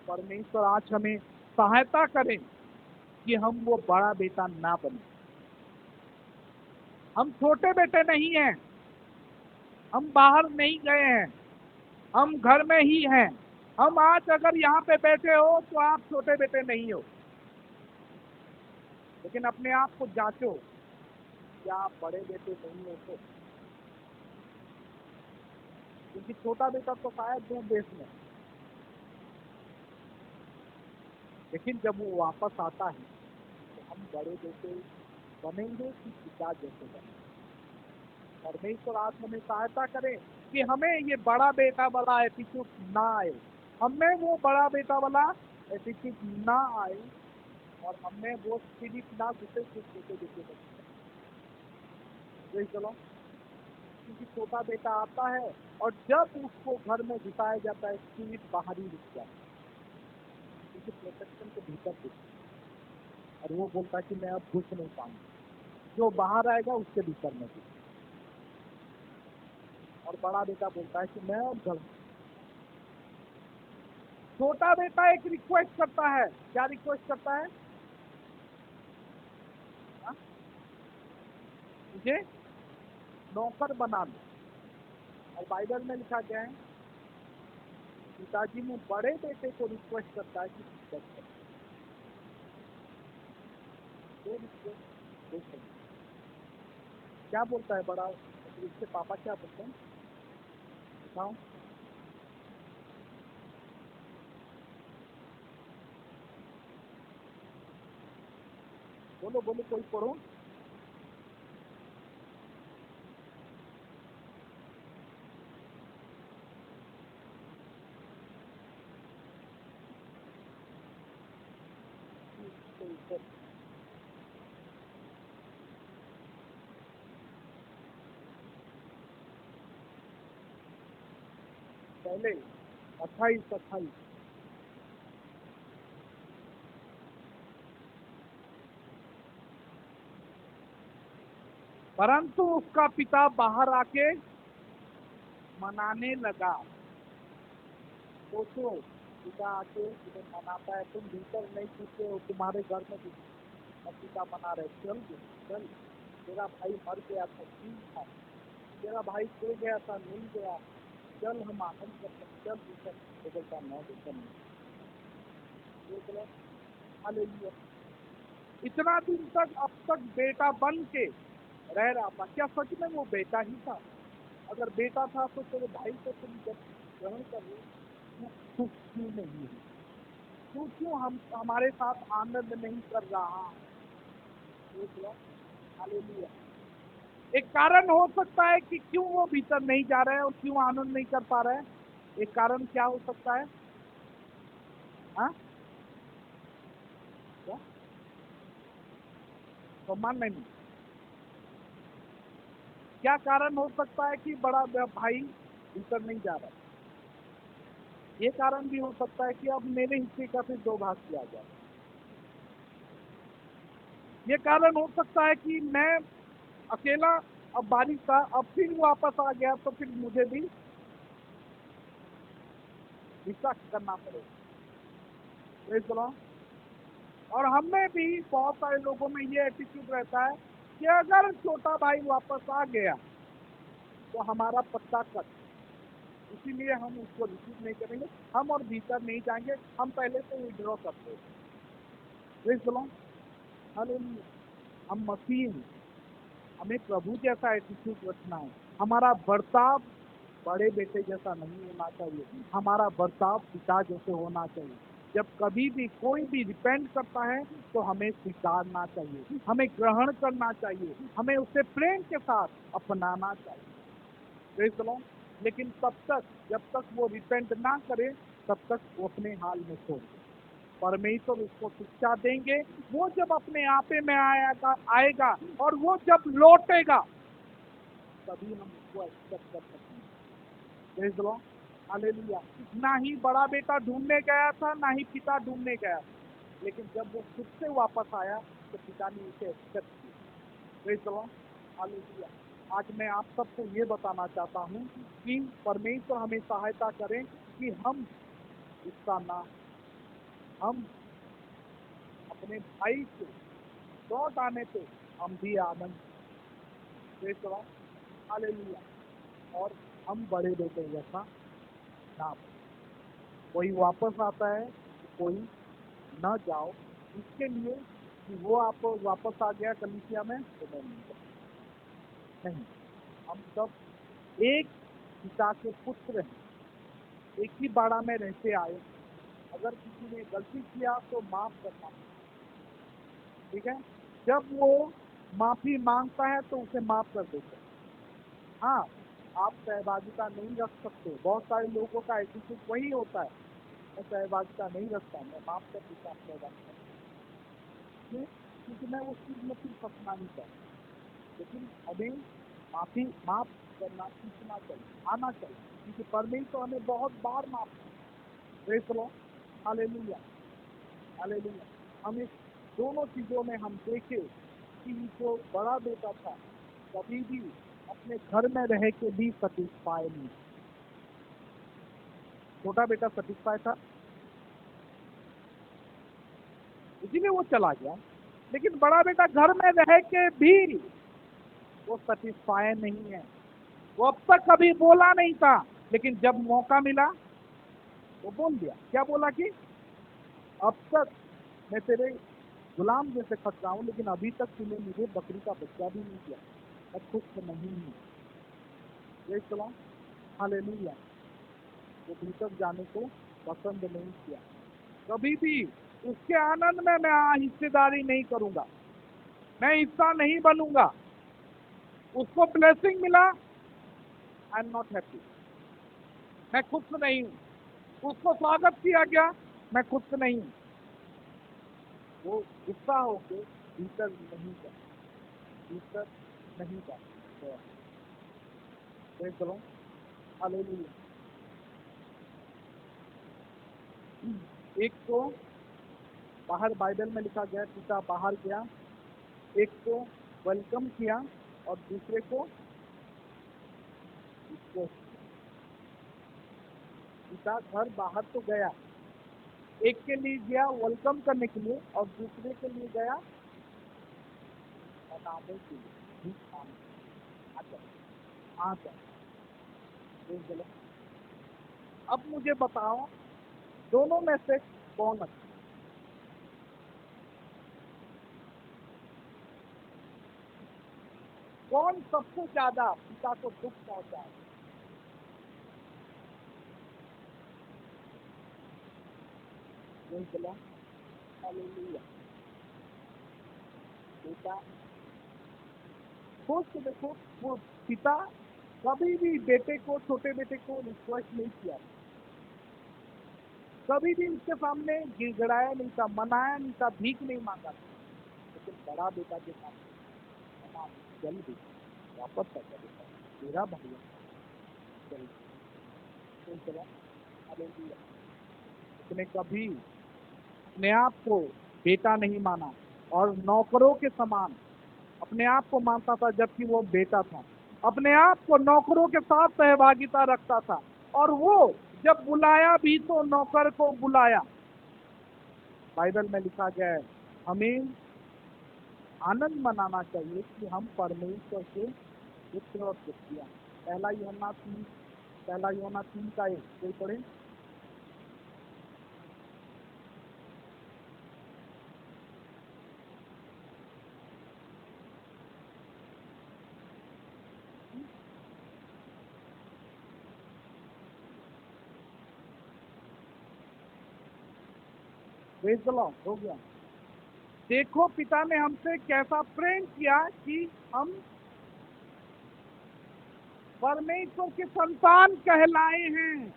परमेश्वर आज हमें सहायता करें कि हम वो बड़ा बेटा ना बने। हम छोटे बेटे नहीं हैं, हम बाहर नहीं गए हैं, हम घर में ही हैं। हम आज अगर यहाँ पे बैठे हो तो आप छोटे बेटे नहीं हो, लेकिन अपने आप को जांचो, क्या आप बड़े बेटे नहीं हो। तो क्योंकि छोटा बेटा तो शायद दूर देश में, लेकिन जब वो वापस आता है तो हम बड़े बेटे बनेंगे कि पिता जैसे बनेंगे। परमेश्वर आज हमें सहायता करे कि हमें ये बड़ा बेटा वाला एटीट्यूड ना आए, हमें वो बड़ा बेटा वाला एटीट्यूड ना आए, और हमें वो स्पिरिट ना घुसे छोटे बेटे बने। चलो, क्योंकि छोटा बेटा आता है और जब उसको घर में घुसाया जाता है, स्पिरिट बाहर ही रुक जाता है, क्योंकि प्रोटेक्शन के भीतर घुस, और वो बोलता है कि मैं अब घुस नहीं पाऊंगा, जो बाहर आएगा उसके भीतर में घुस। और बड़ा बेटा बोलता है कि मैं अब घर। छोटा बेटा एक रिक्वेस्ट करता है, क्या रिक्वेस्ट करता है? मुझे नौकर बना दो। और बाइबल में लिखा गया है, पिताजी ने बड़े बेटे को रिक्वेस्ट करता है कि क्या बोलता है बड़ा, इसके पापा क्या बोलते हैं, बताओ। बोलो बोलो, कोई पढ़ो। पहले 28। परंतु उसका पिता बाहर आके मनाने लगा। सोचो, पिता आके तुम्हें मनाता है, तुम भीतर नहीं पूछते हो, तुम्हारे घर में भी पिता मना रहे, चल चल, तेरा भाई मर गया था, ठीक था, तेरा भाई खो गया था, मिल गया, चल हम आनंद करते हैं, चल भीतर। तो बोलता मैं भीतर नहीं। देख लो, हालेलुया। इतना दिन तक अब तक बेटा बन के रह रहा था। क्या सच में वो बेटा ही था? अगर बेटा था तो तेरे भाई को तुम जब ग्रहण कर लो, तू क्यों नहीं है? तू क्यों हम हमारे साथ आनंद नहीं कर रहा? देख लो, हालेलुया। एक कारण हो सकता है कि क्यों वो भीतर नहीं जा रहा है और क्यों आनंद नहीं कर पा रहा है। एक कारण क्या हो सकता है? हाँ, क्या तो मान नहीं, क्या कारण हो सकता है कि बड़ा भाई भीतर नहीं जा रहा है? ये कारण भी हो सकता है कि अब मेरे हिस्से का फिर 2 भाग किया जाए। ये कारण हो सकता है कि मैं अकेला, अब बारिश था, अब फिर वापस आ गया तो फिर मुझे भी हिस्सा करना पड़ेगा। Praise the Lord। और हमें भी बहुत सारे लोगों में ये एटीट्यूड रहता है कि अगर छोटा भाई वापस आ गया तो हमारा पत्ता कट, इसीलिए हम उसको रिसीव नहीं करेंगे, हम और भीतर नहीं जाएंगे, हम पहले से विड्रॉ करते हैं। Praise the Lord। हालेलुया। हम मसीह हैं, हमें प्रभु जैसा एटीट्यूड रखना है। हमारा बर्ताव बड़े बेटे जैसा नहीं होना चाहिए, हमारा बर्ताव पिता जैसे होना चाहिए। जब कभी भी कोई भी रिपेंट करता है तो हमें स्वीकारना चाहिए, हमें ग्रहण करना चाहिए, हमें उसे प्रेम के साथ अपनाना चाहिए। Praise the Lord। लेकिन तब तक, जब तक वो रिपेंट ना करे, तब तक वो अपने हाल में छोड़ दे। परमेश्वर उसको शिक्षा देंगे। वो जब अपने आपे में आएगा और वो जब लौटेगा तभी हम उसको एक्सेप्ट कर सकते हैं। Praise the Lord। हालेलुया। ना ही बड़ा बेटा ढूंढने गया था, ना ही पिता ढूंढने गया था, लेकिन जब वो खुद से वापस आया तो पिता ने उसे एक्सेप्ट किया। Praise the Lord। हालेलुया। आज मैं आप सबको ये बताना चाहता हूँ कि परमेश्वर हमें सहायता करें कि हम इसका ना, हम अपने भाई से लौट आने पे हम भी आनंद। Praise the Lord। हालेलुया। और हम बड़े बेटे जैसा ना बने। कोई वापस आता है तो कोई न जाओ, इसके लिए कि वो आपको वापस आ गया कलीसिया में तो मैं नहीं। हम सब एक पिता के पुत्र हैं, एक ही बाड़ा में रहते आए। अगर किसी ने गलती किया तो माफ करना, ठीक है। जब वो माफी मांगता है तो उसे माफ कर देते हैं। हाँ, आप सहभागिता नहीं रख सकते। बहुत सारे लोगों का एटीट्यूड वही होता है, मैं सहभागिता नहीं रखता, मैं माफ कर देता हूँ सहभागिता, क्योंकि मैं उस चीज में फिर फंसना नहीं चाहता। लेकिन हमें माफ करना सीखना चाहिए, आना चाहिए, क्योंकि परमेश्वर हमें बहुत बार माफ किया। Praise the Lord. Hallelujah. Hallelujah. हम इस दोनों चीजों में हम देखे कि जो बड़ा बेटा था कभी भी अपने घर में रह के भी सेटिस्फाई नहीं। छोटा बेटा सेटिस्फाई था, इसीलिए वो चला गया। लेकिन बड़ा बेटा घर में रह के भी वो सेटिस्फाई नहीं है। वो अब तक कभी बोला नहीं था, लेकिन जब मौका मिला वो बोल दिया। क्या बोला कि अब तक मैं तेरे गुलाम जैसे खट रहा हूँ, लेकिन अभी तक तूने मुझे बकरी का बच्चा भी नहीं दिया, मैं खुश नहीं हूँ। Praise the Lord. हालेलुया। वो भीतर जाने को पसंद नहीं किया। कभी भी उसके आनंद में मैं हिस्सेदारी नहीं करूंगा, मैं हिस्सा नहीं बनूंगा। उसको ब्लेसिंग मिला, आई एम नॉट हैप्पी, मैं खुश नहीं हूँ। उसको स्वागत किया गया, मैं खुश नहीं हूँ। वो गुस्सा होके भीतर नहीं जा, भीतर नहीं जा। Praise the Lord. हालेलुया। एक को बाहर बाइबल में लिखा गया, पिता बाहर गया, एक को वेलकम किया और दूसरे को इसको। पिता घर बाहर तो गया, एक के लिए गया वेलकम करने के लिए और दूसरे के लिए गया बताने के लिए। अच्छा, अब मुझे बताओ दोनों में से कौन अच्छा? कौन सबसे ज्यादा पिता को दुख पहुंचाए? हालेलुया। बेटा सोच के देखो, वो पिता कभी भी बेटे को, छोटे बेटे को रिक्वेस्ट नहीं किया, कभी भी उसके सामने गिड़गिड़ाया नहीं था, मनाया नहीं था, भीख नहीं मांगा था। लेकिन बड़ा बेटा के सामने जल्दी वापस कर बेटा, मेरा भाई चला। हालेलुया। उसने कभी अपने आप को बेटा नहीं माना और नौकरों के समान अपने आप को मानता था, जबकि वो बेटा था। अपने आप को नौकरों के साथ सहभागिता रखता था और वो जब बुलाया भी तो नौकर को बुलाया। बाइबल में लिखा गया है हमें आनंद मनाना चाहिए कि हम परमेश्वर के पुत्र और पुत्रियां। पहला यूहन्ना 3 का 1 कोई पढ़े। Praise the Lord. हो गया। देखो पिता ने हमसे कैसा प्रेम किया कि हम परमेश्वर के संतान कहलाए हैं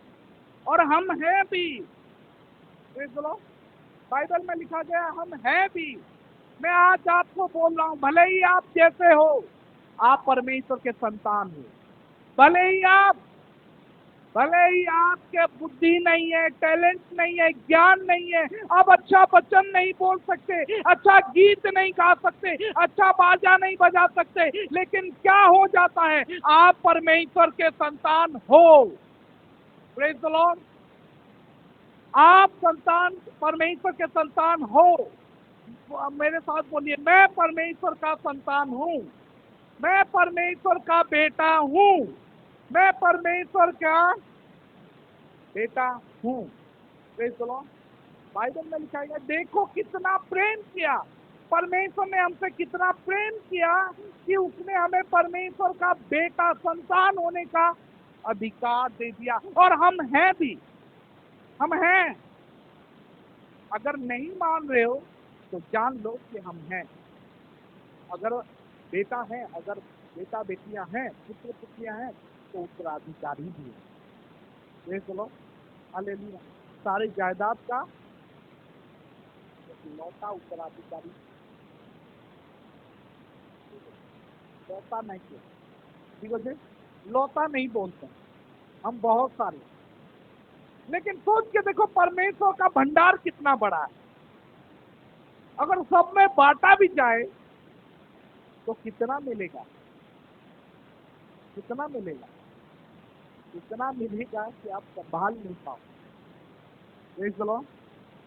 और हम हैं भी। Praise the Lord. बाइबल में लिखा गया हम हैं भी। मैं आज आपको बोल रहा हूं, भले ही आप जैसे हो, आप परमेश्वर के संतान हो। भले ही आपके बुद्धि नहीं है, टैलेंट नहीं है, ज्ञान नहीं है, आप अच्छा वचन नहीं बोल सकते, अच्छा गीत नहीं गा सकते, अच्छा बाजा नहीं बजा सकते, लेकिन क्या हो जाता है, आप परमेश्वर के संतान हो। Praise the Lord. आप परमेश्वर के संतान हो। मेरे साथ बोलिए, मैं परमेश्वर का संतान हूं, मैं परमेश्वर का बेटा हूं, मैं परमेश्वर का बेटा हूं। Praise the Lord. बाइबल में लिखा है देखो कितना प्रेम किया परमेश्वर ने हमसे, कितना प्रेम किया कि उसने हमें परमेश्वर का बेटा संतान होने का अधिकार दे दिया। और हम हैं भी, हम हैं। अगर नहीं मान रहे हो तो जान लो कि हम हैं। अगर बेटा है, अगर बेटा बेटियां हैं, पुत्र पुत्रियां हैं, तो उत्तराधिकारी भी है। Praise the Lord. हालेलुया। सारी जायदाद का लौटा उत्तराधिकारी लौटा नहीं किया, ठीक है। लौटा नहीं बोलते हम बहुत सारे, लेकिन सोच के देखो परमेश्वर का भंडार कितना बड़ा है। अगर सब में बांटा भी जाए तो कितना मिलेगा, कितना मिलेगा, इतना मिलेगा कि आप संभाल नहीं पाओ। Praise the Lord.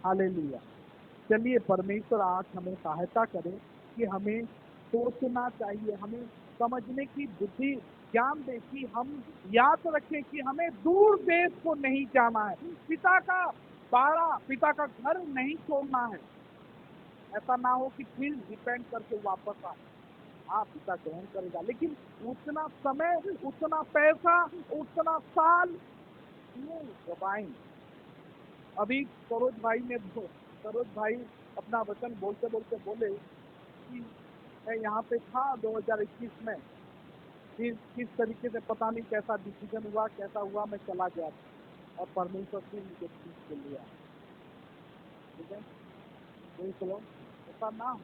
हालेलुया। चलिए परमेश्वर आज हमें सहायता करे कि हमें सोचना चाहिए, हमें समझने की बुद्धि, ज्ञान दे कि हम याद रखें कि हमें दूर देश को नहीं जाना है, पिता का बाड़ा, पिता का घर नहीं छोड़ना है। ऐसा ना हो कि फिर डिपेंड करके वापस आए। हाँ, पिता ग्रहण करेगा, लेकिन उतना समय, उतना पैसा, उतना साल क्यों गवाएं। अभी सरोज भाई अपना वचन बोलते बोलते बोले कि मैं यहाँ पे था 2021 में, फिर किस तरीके से पता नहीं कैसा डिसीजन हुआ, कैसा हुआ, मैं चला गया था और परमेश्वर फिर मुझे ठीक के लिया। ठीक है, तो चलो ऐसा ना हो।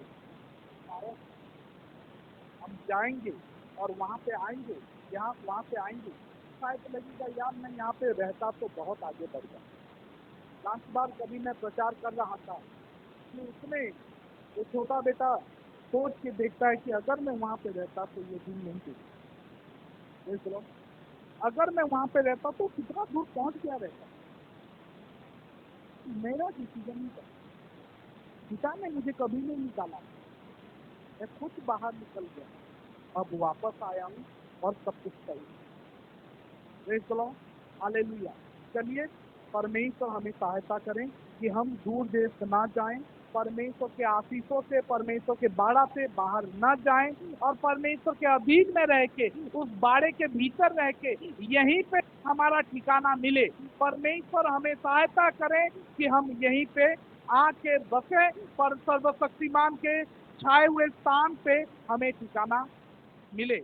हम जाएंगे और वहाँ पे आएंगे, वहाँ पे आएंगे, शायद लगेगा यार मैं यहाँ पे रहता तो बहुत आगे बढ़ गया। लास्ट बार कभी मैं प्रचार कर रहा था कि उसने वो छोटा बेटा सोच के देखता है कि अगर मैं वहां पे रहता तो ये दिन नहीं देख लो, अगर मैं वहां पे रहता तो कितना दूर पहुंच गया रहता। मेरा डिसीजन नहीं था, पिता ने मुझे कभी नहीं निकाला, मैं खुद बाहर निकल गया, अब वापस आया हूँ और सब कुछ सही है। Praise the Lord, hallelujah. चलिए परमेश्वर हमें सहायता करें कि हम दूर देश ना जाएं, परमेश्वर के आशीषों से, परमेश्वर के बाड़ा से बाहर न जाएं और परमेश्वर के अधीन में रह के, उस बाड़े के भीतर रह के यहीं पे हमारा ठिकाना मिले। परमेश्वर हमें सहायता करें कि हम यहीं पे आके बसे, पर सर्वशक्तिमान के छाए हुए स्थान पे हमें ठिकाना मिले।